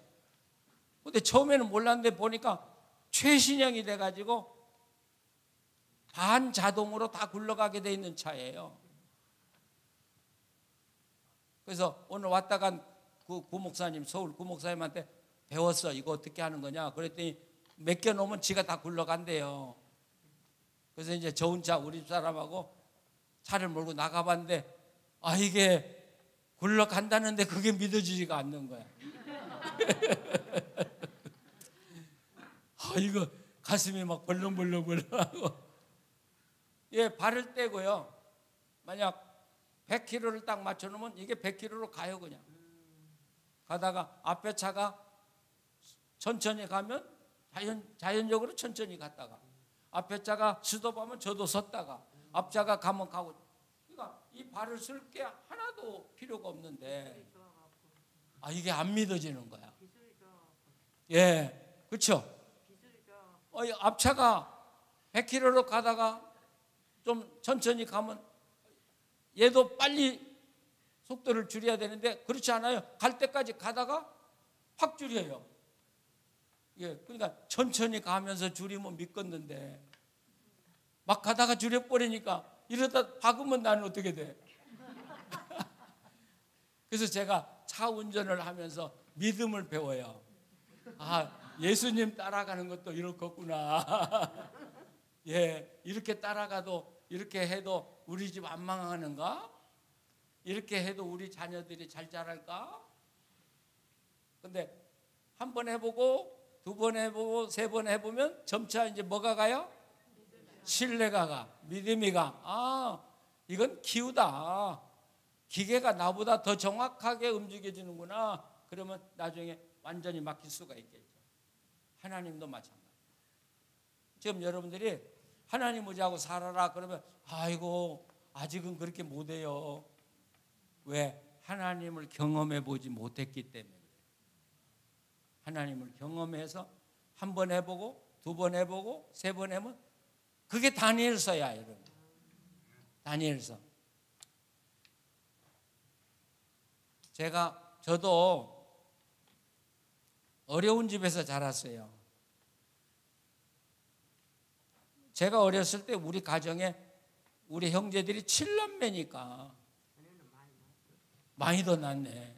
근데 처음에는 몰랐는데 보니까 최신형이 돼가지고 반자동으로 다 굴러가게 돼 있는 차예요. 그래서 오늘 왔다 간 그 구목사님, 서울 구목사님한테 배웠어. 이거 어떻게 하는 거냐 그랬더니 맡겨놓으면 지가 다 굴러간대요. 그래서 이제 저 혼자 우리 집 사람하고 차를 몰고 나가봤는데 이게 굴러간다는데 그게 믿어지지가 않는 거야. 이거 가슴이 막 벌렁벌렁벌렁하고. 예, 발을 떼고요. 만약 100km를 딱 맞춰놓으면 이게 100km로 가요. 그냥 가다가 앞에 차가 천천히 가면 자연적으로 천천히 갔다가 앞에 차가 스톱하면 저도 섰다가 앞차가 가면 가고. 그러니까 이 발을 쓸 게 하나도 필요가 없는데 이게 안 믿어지는 거야. 예, 그렇죠. 앞차가 100km로 가다가 좀 천천히 가면 얘도 빨리 속도를 줄여야 되는데 그렇지 않아요. 갈 때까지 가다가 확 줄여요. 예, 그러니까 천천히 가면서 줄이면 믿겠는데 막 가다가 줄여버리니까 이러다 박으면 나는 어떻게 돼? 그래서 제가 차 운전을 하면서 믿음을 배워요. 예수님 따라가는 것도 이럴 거구나. 예, 이렇게 따라가도 이렇게 해도 우리 집 안 망하는가? 이렇게 해도 우리 자녀들이 잘 자랄까? 근데 한 번 해보고 두 번 해보고 세 번 해보면 점차 이제 뭐가 가요? 신뢰가 가, 믿음이 가. 이건 기우다. 기계가 나보다 더 정확하게 움직여지는구나. 그러면 나중에 완전히 맡길 수가 있겠죠. 하나님도 마찬가지. 지금 여러분들이 하나님 의지하고 살아라 그러면 아이고 아직은 그렇게 못해요. 왜? 하나님을 경험해 보지 못했기 때문에. 하나님을 경험해서 한 번 해보고 두 번 해보고 세 번 해보면 그게 다니엘서야. 여러분, 다니엘서. 저도 어려운 집에서 자랐어요. 제가 어렸을 때 우리 가정에 우리 형제들이 7남매니까 많이 더 낳네.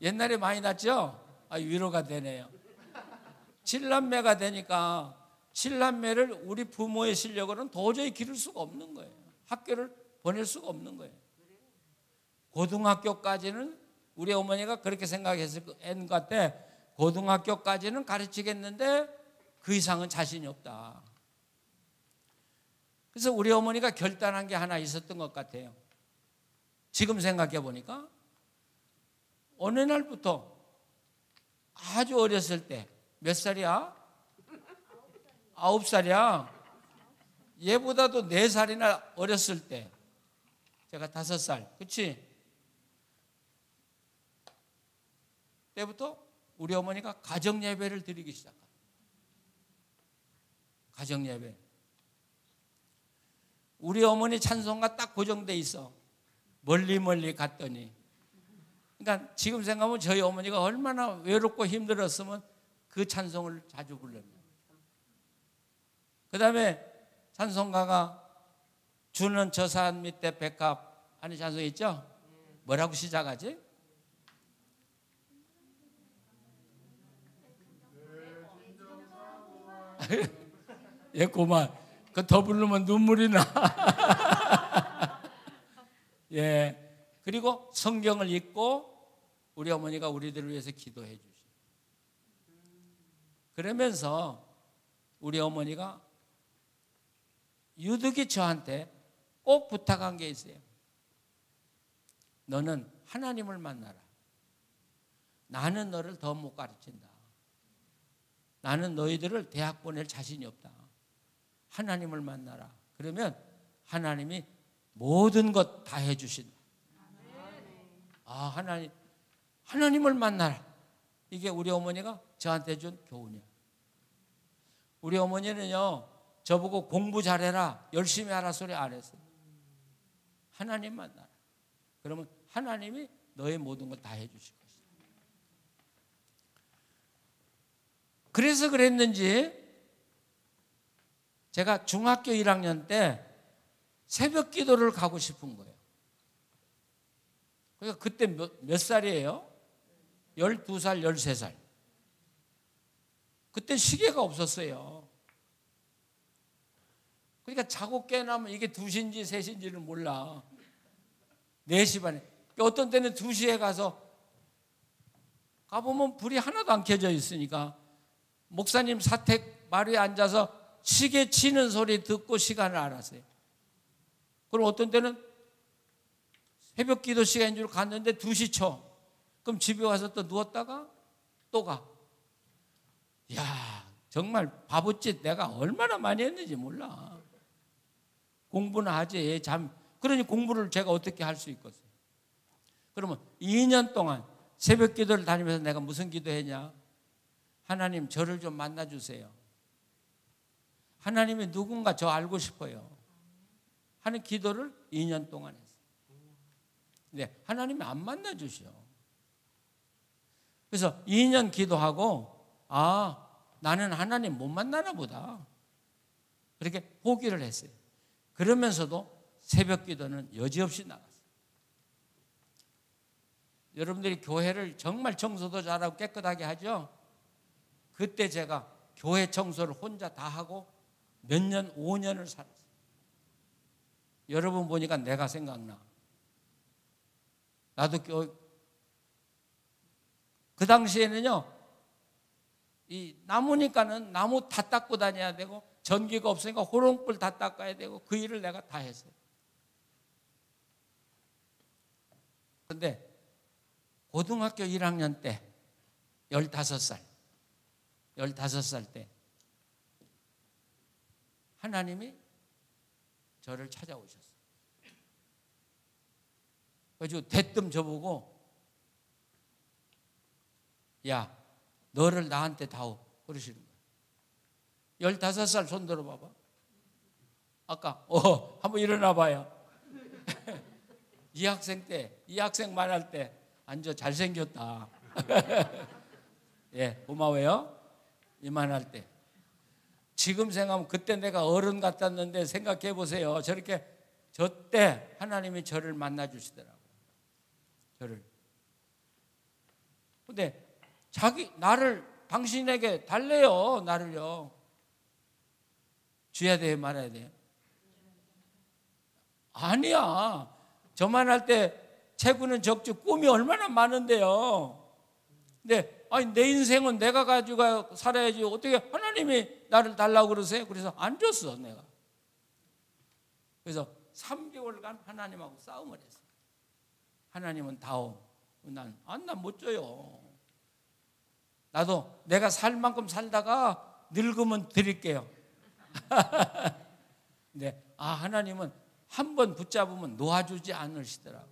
옛날에 많이 낳죠? 위로가 되네요. 7남매가 되니까 7남매를 우리 부모의 실력으로는 도저히 기를 수가 없는 거예요. 학교를 보낼 수가 없는 거예요. 고등학교까지는 우리 어머니가 그렇게 생각했을 것 같아. 고등학교까지는 가르치겠는데 그 이상은 자신이 없다. 그래서 우리 어머니가 결단한 게 하나 있었던 것 같아요. 지금 생각해 보니까 어느 날부터 아주 어렸을 때, 몇 살이야? 9살이야. 얘보다도 4살이나 어렸을 때, 제가 5살, 그치? 때부터 우리 어머니가 가정예배를 드리기 시작합니다. 가정예배. 우리 어머니 찬송가 딱 고정돼 있어. 멀리 멀리 갔더니. 그러니까 지금 생각하면 저희 어머니가 얼마나 외롭고 힘들었으면 그 찬송을 자주 불렀냐. 그 다음에 찬송가가 주는 저 산 밑에 백합 하는 찬송 있죠? 뭐라고 시작하지? 예, 고만. 그 더 부르면 눈물이 나. 예. 그리고 성경을 읽고 우리 어머니가 우리들을 위해서 기도해 주시. 그러면서 우리 어머니가 유독이 저한테 꼭 부탁한 게 있어요. 너는 하나님을 만나라. 나는 너를 더 못 가르친다. 나는 너희들을 대학 보낼 자신이 없다. 하나님을 만나라. 그러면 하나님이 모든 것 다 해주신다. 아, 하나님을 만나라. 이게 우리 어머니가 저한테 준 교훈이야. 우리 어머니는요, 저보고 공부 잘해라, 열심히 하라 소리 안 했어요. 하나님 만나라. 그러면 하나님이 너의 모든 것 다 해주실 것이다. 그래서 그랬는지 제가 중학교 1학년 때 새벽 기도를 가고 싶은 거예요. 그러니까 그때 몇 살이에요? 12살, 13살. 그때 시계가 없었어요. 그러니까 자고 깨어나면 이게 2시인지 3시인지를 몰라. 4시 반에. 어떤 때는 2시에 가보면 불이 하나도 안 켜져 있으니까 목사님 사택 마루에 앉아서 시계 치는 소리 듣고 시간을 알았어요. 그럼 어떤 때는 새벽 기도 시간인 줄 갔는데 2시 쳐. 그럼 집에 와서 또 누웠다가 또 가. 이야, 정말 바보짓 내가 얼마나 많이 했는지 몰라. 공부나 하지. 그러니 공부를 제가 어떻게 할 수 있겠어요. 그러면 2년 동안 새벽 기도를 다니면서 내가 무슨 기도했냐. 하나님 저를 좀 만나주세요. 하나님이 누군가 저 알고 싶어요 하는 기도를 2년 동안 했어요. 근데 하나님이 안 만나주셔. 그래서 2년 기도하고 나는 하나님 못 만나나 보다. 그렇게 포기를 했어요. 그러면서도 새벽 기도는 여지없이 나갔어요. 여러분들이 교회를 정말 청소도 잘하고 깨끗하게 하죠? 그때 제가 교회 청소를 혼자 다 하고 몇 년, 5년을 살았어요. 여러분 보니까 내가 생각나. 나도 그 당시에는요, 이 나무니까는 나무 다 닦고 다녀야 되고 전기가 없으니까 호롱불 다 닦아야 되고 그 일을 내가 다 했어요. 그런데 고등학교 1학년 때 15살 때 하나님이 저를 찾아오셨어요. 그래서 대뜸 저보고 야, 너를 나한테 다오 그러시는 거예요. 15살 손 들어봐봐. 아까 한번 일어나 봐요. 이 학생 말할 때 앉아 잘생겼다. 예, 고마워요. 이만할 때. 지금 생각하면 그때 내가 어른 같았는데 생각해 보세요. 저렇게 저 때 하나님이 저를 만나 주시더라고요. 저를. 근데 나를 당신에게 달래요. 나를요. 줘야 돼요, 말아야 돼요? 아니야. 저만 할 때 체구는 적죠. 꿈이 얼마나 많은데요. 근데 내 인생은 내가 가지고 살아야지. 어떻게 하나님이 나를 달라고 그러세요? 그래서 안 줬어, 내가. 그래서 3개월간 하나님하고 싸움을 했어요. 하나님은 다오. 난 못 줘요. 나도 내가 살 만큼 살다가 늙으면 드릴게요. 근데 하나님은 한 번 붙잡으면 놓아주지 않으시더라고.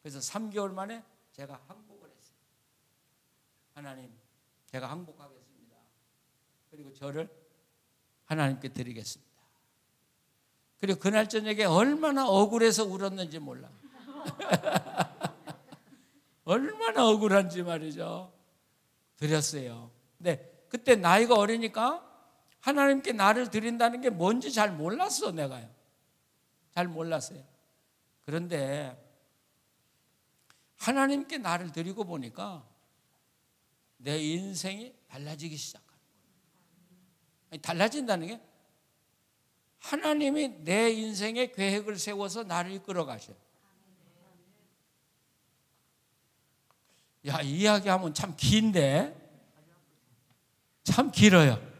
그래서 3개월 만에 제가 항복을 했어요. 하나님, 제가 항복하겠습니다. 그리고 저를 하나님께 드리겠습니다. 그리고 그날 저녁에 얼마나 억울해서 울었는지 몰라. 얼마나 억울한지 말이죠. 드렸어요. 근데 그때 나이가 어리니까 하나님께 나를 드린다는 게 뭔지 잘 몰랐어, 내가요. 잘 몰랐어요. 그런데 하나님께 나를 드리고 보니까 내 인생이 달라지기 시작하는 거예요. 달라진다는 게 하나님이 내 인생에 계획을 세워서 나를 이끌어 가셔요. 야, 이야기하면 참 긴데, 참 길어요.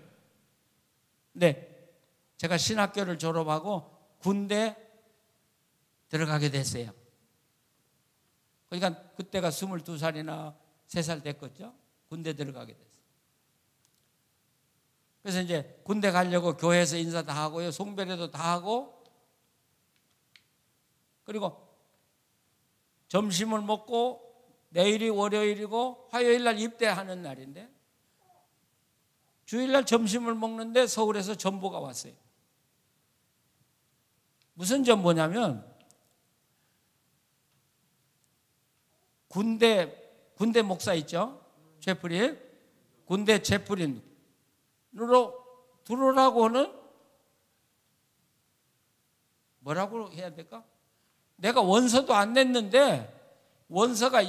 근데 제가 신학교를 졸업하고 군대 들어가게 됐어요. 그러니까 그때가 22살이나 3살 됐겠죠. 군대 들어가게 됐어요. 그래서 이제 군대 가려고 교회에서 인사 다 하고요, 송별회도 다 하고, 그리고 점심을 먹고 내일이 월요일이고 화요일 날 입대하는 날인데, 주일날 점심을 먹는데 서울에서 전보가 왔어요. 무슨 전보냐면 군대 목사 있죠? 채프린. 군대 채프린으로 들어오라고 하는, 뭐라고 해야 될까? 내가 원서도 안 냈는데 원서가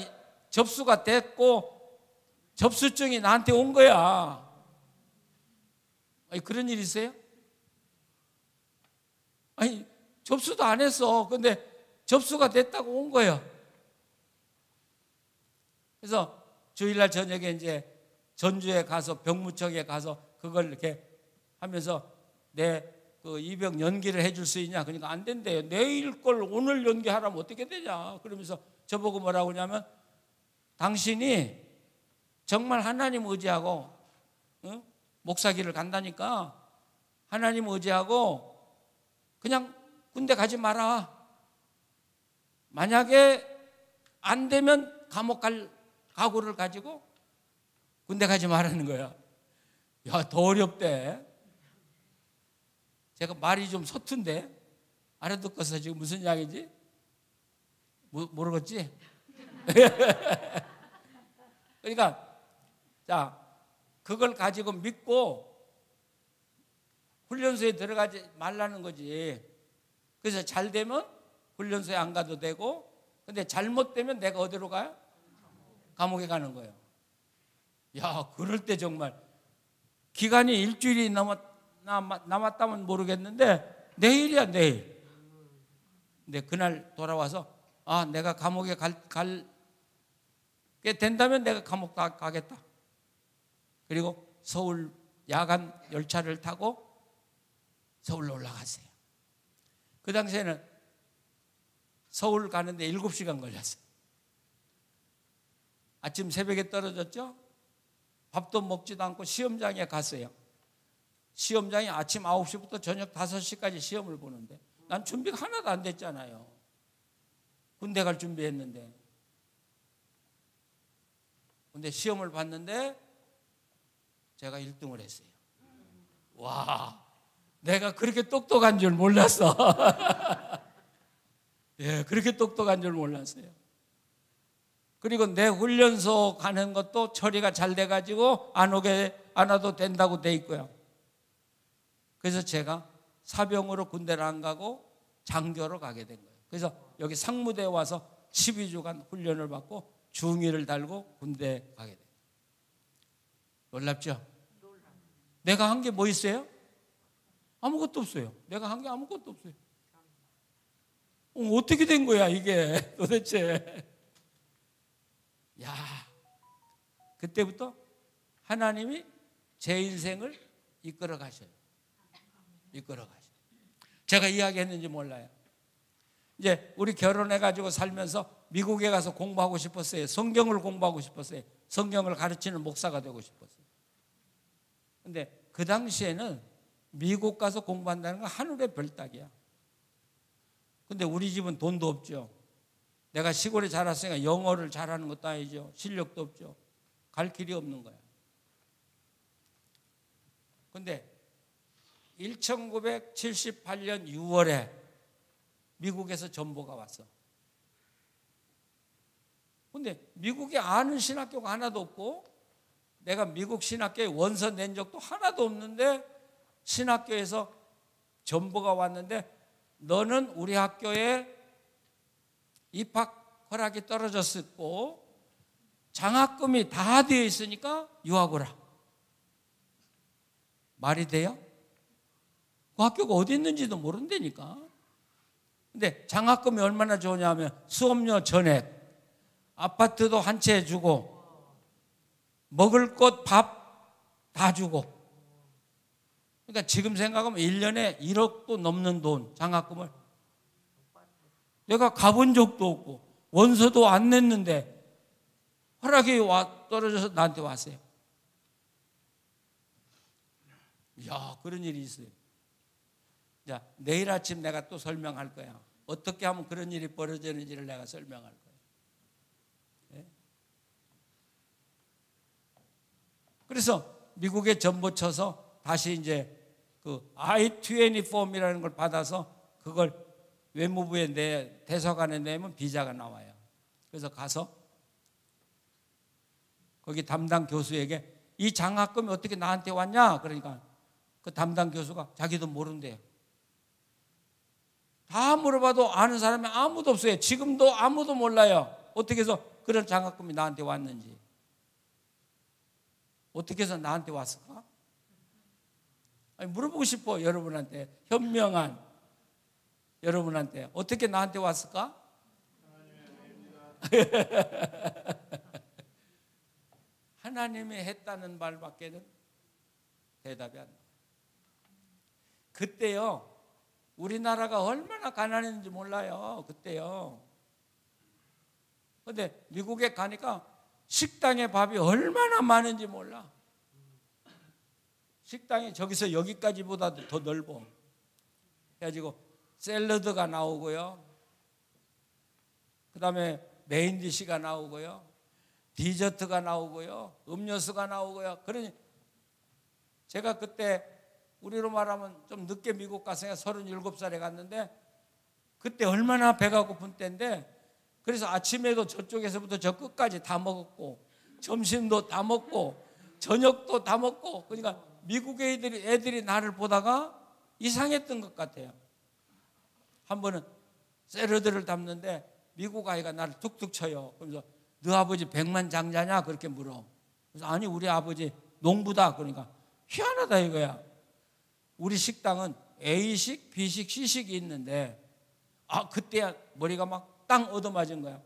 접수가 됐고 접수증이 나한테 온 거야. 아니, 그런 일 있어요? 아니, 접수도 안 했어. 근데 접수가 됐다고 온 거예요. 그래서 주일날 저녁에 이제 전주에 가서 병무청에 가서 그걸 이렇게 하면서 내 그 입영 연기를 해줄 수 있냐? 그러니까 안 된대요. 내일 걸 오늘 연기하라면 어떻게 되냐? 그러면서 저보고 뭐라고 하냐면, 당신이 정말 하나님 의지하고 목사길을 간다니까 하나님 의지하고 그냥 군대 가지 마라. 만약에 안 되면 감옥 갈 각오를 가지고 군대 가지 말라는 거야. 야, 더 어렵대. 제가 말이 좀 서툰데 알아듣겠어. 지금 무슨 이야기지? 모르겠지? 그러니까 자, 그걸 가지고 믿고 훈련소에 들어가지 말라는 거지. 그래서 잘 되면 훈련소에 안 가도 되고, 근데 잘못되면 내가 어디로 가요? 감옥에 가는 거예요. 야, 그럴 때 정말 기간이 일주일이 남았다면 모르겠는데 내일이야, 내일. 근데 그날 돌아와서 내가 감옥에 갈게 된다면 내가 감옥 가겠다. 그리고 서울 야간 열차를 타고 서울로 올라갔어요. 그 당시에는 서울 가는데 7시간 걸렸어요. 아침 새벽에 떨어졌죠. 밥도 먹지도 않고 시험장에 갔어요. 시험장이 아침 9시부터 저녁 5시까지 시험을 보는데 난 준비가 하나도 안 됐잖아요. 군대 갈 준비했는데. 근데 시험을 봤는데 제가 1등을 했어요. 와, 내가 그렇게 똑똑한 줄 몰랐어. 예, 그렇게 똑똑한 줄 몰랐어요. 그리고 내 훈련소 가는 것도 처리가 잘 돼가지고 안 와도 된다고 돼 있고요. 그래서 제가 사병으로 군대를 안 가고 장교로 가게 된 거예요. 그래서 여기 상무대에 와서 12주간 훈련을 받고 중위를 달고 군대에 가게 돼요. 놀랍죠? 내가 한 게 뭐 있어요? 아무것도 없어요. 내가 한 게 아무것도 없어요. 어떻게 된 거야 이게 도대체. 야, 그때부터 하나님이 제 인생을 이끌어 가셔요. 이끌어 가셔요. 제가 이야기했는지 몰라요. 이제 우리 결혼해가지고 살면서 미국에 가서 공부하고 싶었어요. 성경을 공부하고 싶었어요. 성경을 가르치는 목사가 되고 싶었어요. 근데 그 당시에는 미국 가서 공부한다는 건 하늘의 별 따기야. 근데 우리 집은 돈도 없죠. 내가 시골에 자랐으니까 영어를 잘하는 것도 아니죠. 실력도 없죠. 갈 길이 없는 거야. 근데 1978년 6월에 미국에서 전보가 왔어. 근데 미국에 아는 신학교가 하나도 없고 내가 미국 신학교에 원서 낸 적도 하나도 없는데 신학교에서 전보가 왔는데 너는 우리 학교에 입학 허락이 떨어졌었고 장학금이 다 되어 있으니까 유학 오라. 말이 돼요? 그 학교가 어디 있는지도 모른다니까. 근데 장학금이 얼마나 좋으냐면 수업료 전액, 아파트도 한 채 주고 먹을 것 밥 다 주고. 그러니까 지금 생각하면 1년에 1억도 넘는 돈, 장학금을. 내가 가본 적도 없고 원서도 안 냈는데 허락이 떨어져서 나한테 왔어요. 이야, 그런 일이 있어요. 자, 내일 아침 내가 또 설명할 거야. 어떻게 하면 그런 일이 벌어지는지를 내가 설명할 거야. 네? 그래서 미국에 전보 쳐서 다시 이제 그 I-20 폼이라는 걸 받아서 그걸 외무부에 대사관에 내면 비자가 나와요. 그래서 가서 거기 담당 교수에게 이 장학금이 어떻게 나한테 왔냐? 그러니까 그 담당 교수가 자기도 모른대요. 다 물어봐도 아는 사람이 아무도 없어요. 지금도 아무도 몰라요. 어떻게 해서 그런 장학금이 나한테 왔는지. 어떻게 해서 나한테 왔을까? 아니, 물어보고 싶어. 여러분한테. 현명한 여러분한테. 어떻게 나한테 왔을까? 하나님이 했다는 말밖에는 대답이 안 나와요. 그때요, 우리나라가 얼마나 가난했는지 몰라요. 그때요. 근데 미국에 가니까 식당에 밥이 얼마나 많은지 몰라. 식당이 저기서 여기까지보다도 더 넓어. 그래가지고 샐러드가 나오고요. 그 다음에 메인 디시가 나오고요. 디저트가 나오고요. 음료수가 나오고요. 그러니 제가 그때 우리로 말하면 좀 늦게 미국 갔으니까 37살에 갔는데 그때 얼마나 배가 고픈 때인데 그래서 아침에도 저쪽에서부터 저 끝까지 다 먹었고 점심도 다 먹고 저녁도 다 먹고 그러니까 미국 애들이 나를 보다가 이상했던 것 같아요. 한 번은 샐러드를 담는데 미국 아이가 나를 툭툭 쳐요. 그러면서 너 아버지 백만장자냐? 그렇게 물어. 그래서 아니 우리 아버지 농부다. 그러니까 희한하다 이거야. 우리 식당은 A식, B식, C식이 있는데 그때야 머리가 막 땅 얻어맞은 거야.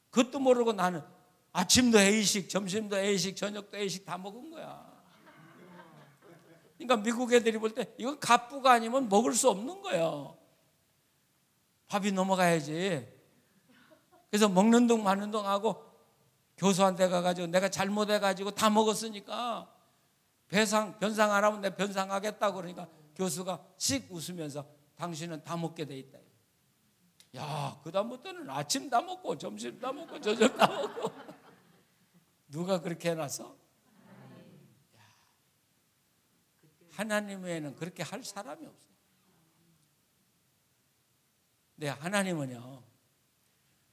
그것도 모르고 나는 아침도 A식, 점심도 A식, 저녁도 A식 다 먹은 거야. 그러니까 미국 애들이 볼 때 이건 갑부가 아니면 먹을 수 없는 거예요. 밥이 넘어가야지. 그래서 먹는 둥 마는 둥 하고 교수한테 가가지고 내가 잘못해가지고 다 먹었으니까 변상 안 하면 내가 변상하겠다고 그러니까 교수가 씩 웃으면서 당신은 다 먹게 돼 있다. 야, 그 다음부터는 아침 다 먹고 점심 다 먹고 저녁 다 먹고 누가 그렇게 해놨어? 하나님 외에는 그렇게 할 사람이 없어요. 네, 하나님은요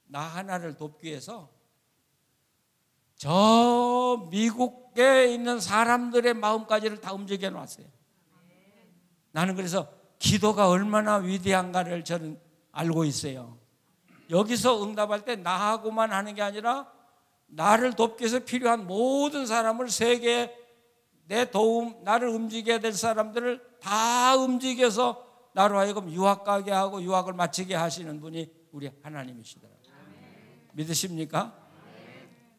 나 하나를 돕기 위해서 저 미국에 있는 사람들의 마음까지를 다 움직여 놨어요. 나는 그래서 기도가 얼마나 위대한가를 저는 알고 있어요. 여기서 응답할 때 나하고만 하는 게 아니라 나를 돕기 위해서 필요한 모든 사람을 세계에 내 도움, 나를 움직여야 될 사람들을 다 움직여서 나로 하여금 유학 가게 하고 유학을 마치게 하시는 분이 우리 하나님이시더라고요. 믿으십니까?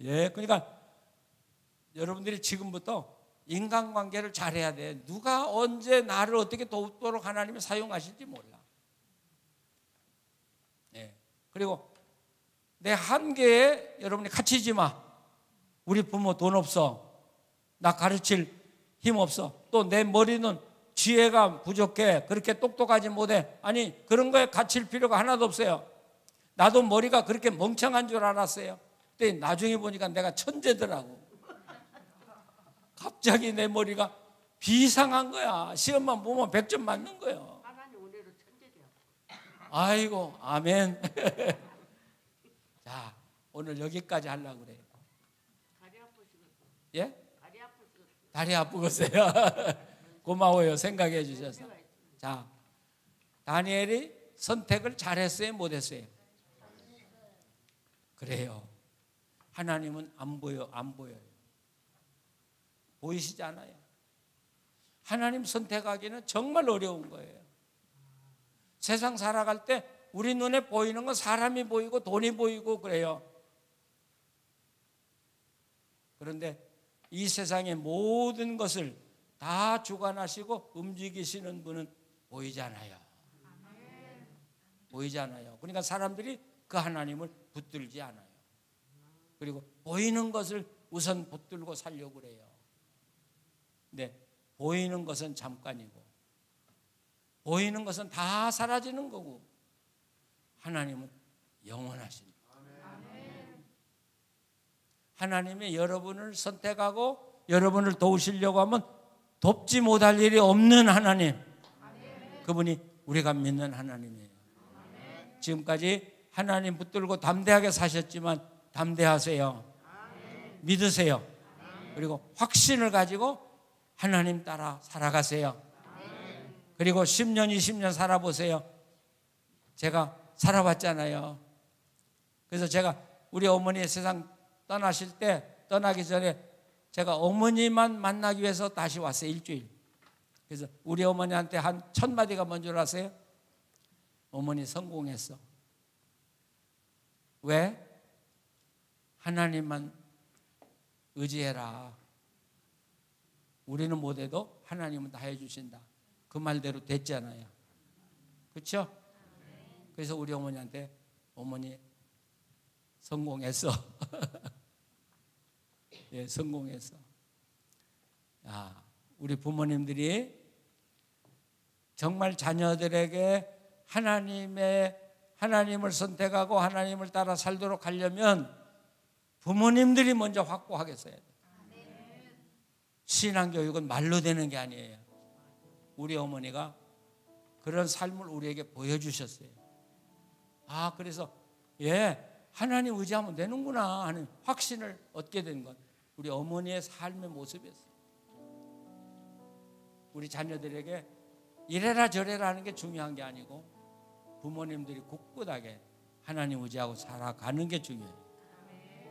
예, 그러니까 여러분들이 지금부터 인간관계를 잘해야 돼. 누가 언제 나를 어떻게 돕도록 하나님이 사용하실지 몰라. 예. 그리고 내 한계에 여러분이 갇히지 마. 우리 부모 돈 없어. 나 가르칠 힘 없어. 또 내 머리는 지혜가 부족해. 그렇게 똑똑하지 못해. 아니, 그런 거에 갇힐 필요가 하나도 없어요. 나도 머리가 그렇게 멍청한 줄 알았어요. 근데 나중에 보니까 내가 천재더라고. 갑자기 내 머리가 비상한 거야. 시험만 보면 100점 맞는 거예요. 하나님 은혜로 천재돼요. 아이고, 아멘. 자, 오늘 여기까지 하려고 그래요. 다리 아프시겠어요? 예? 다리 아프시겠어요? 다리 아프겠어요. 고마워요. 생각해 주셔서. 자, 다니엘이 선택을 잘했어요? 못했어요? 그래요. 하나님은 안 보여요. 보이시지 않아요. 하나님 선택하기는 정말 어려운 거예요. 세상 살아갈 때 우리 눈에 보이는 건 사람이 보이고 돈이 보이고 그래요. 그런데 이 세상의 모든 것을 다 주관하시고 움직이시는 분은 보이잖아요. 보이잖아요. 그러니까 사람들이 그 하나님을 붙들지 않아요. 그리고 보이는 것을 우선 붙들고 살려고 그래요. 근데 보이는 것은 잠깐이고 보이는 것은 다 사라지는 거고 하나님은 영원하십니다. 하나님이 여러분을 선택하고 여러분을 도우시려고 하면 돕지 못할 일이 없는 하나님, 그분이 우리가 믿는 하나님이에요. 지금까지 하나님 붙들고 담대하게 사셨지만 담대하세요. 믿으세요. 그리고 확신을 가지고 하나님 따라 살아가세요. 그리고 10년, 20년 살아보세요. 제가 살아봤잖아요. 그래서 제가 우리 어머니 세상 떠나실 때, 떠나기 전에 제가 어머니만 만나기 위해서 다시 왔어요. 일주일. 그래서 우리 어머니한테 한 1000마디가 뭔 줄 아세요? 어머니 성공했어. 왜? 하나님만 의지해라. 우리는 못해도 하나님은 다 해주신다. 그 말대로 됐잖아요. 그렇죠? 그래서 우리 어머니한테 어머니 성공했어. 예, 성공했어. 우리 부모님들이 정말 자녀들에게 하나님을 선택하고 하나님을 따라 살도록 하려면 부모님들이 먼저 확보하겠어야 돼요. 신앙교육은 말로 되는 게 아니에요. 우리 어머니가 그런 삶을 우리에게 보여주셨어요. 그래서 하나님 의지하면 되는구나 하는 확신을 얻게 된 것, 우리 어머니의 삶의 모습이었어요. 우리 자녀들에게 이래라 저래라 하는 게 중요한 게 아니고 부모님들이 굳굳하게 하나님 의지하고 살아가는 게 중요해요.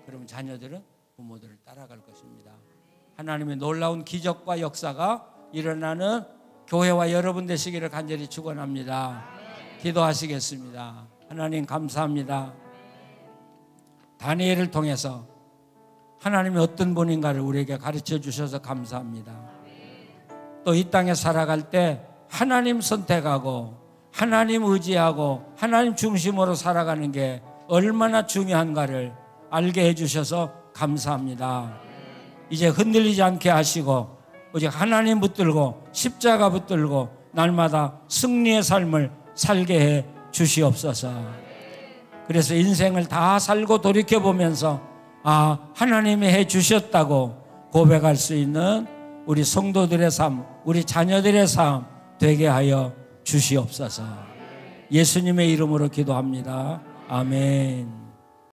그러면 자녀들은 부모들을 따라갈 것입니다. 하나님의 놀라운 기적과 역사가 일어나는 교회와 여러분 되시기를 간절히 축원합니다. 기도하시겠습니다. 하나님 감사합니다. 다니엘을 통해서 하나님이 어떤 분인가를 우리에게 가르쳐 주셔서 감사합니다. 또 이 땅에 살아갈 때 하나님 선택하고 하나님 의지하고 하나님 중심으로 살아가는 게 얼마나 중요한가를 알게 해주셔서 감사합니다. 이제 흔들리지 않게 하시고 오직 하나님 붙들고 십자가 붙들고 날마다 승리의 삶을 살게 해 주시옵소서. 그래서 인생을 다 살고 돌이켜보면서 하나님이 해 주셨다고 고백할 수 있는 우리 성도들의 삶, 우리 자녀들의 삶 되게 하여 주시옵소서. 예수님의 이름으로 기도합니다. 아멘.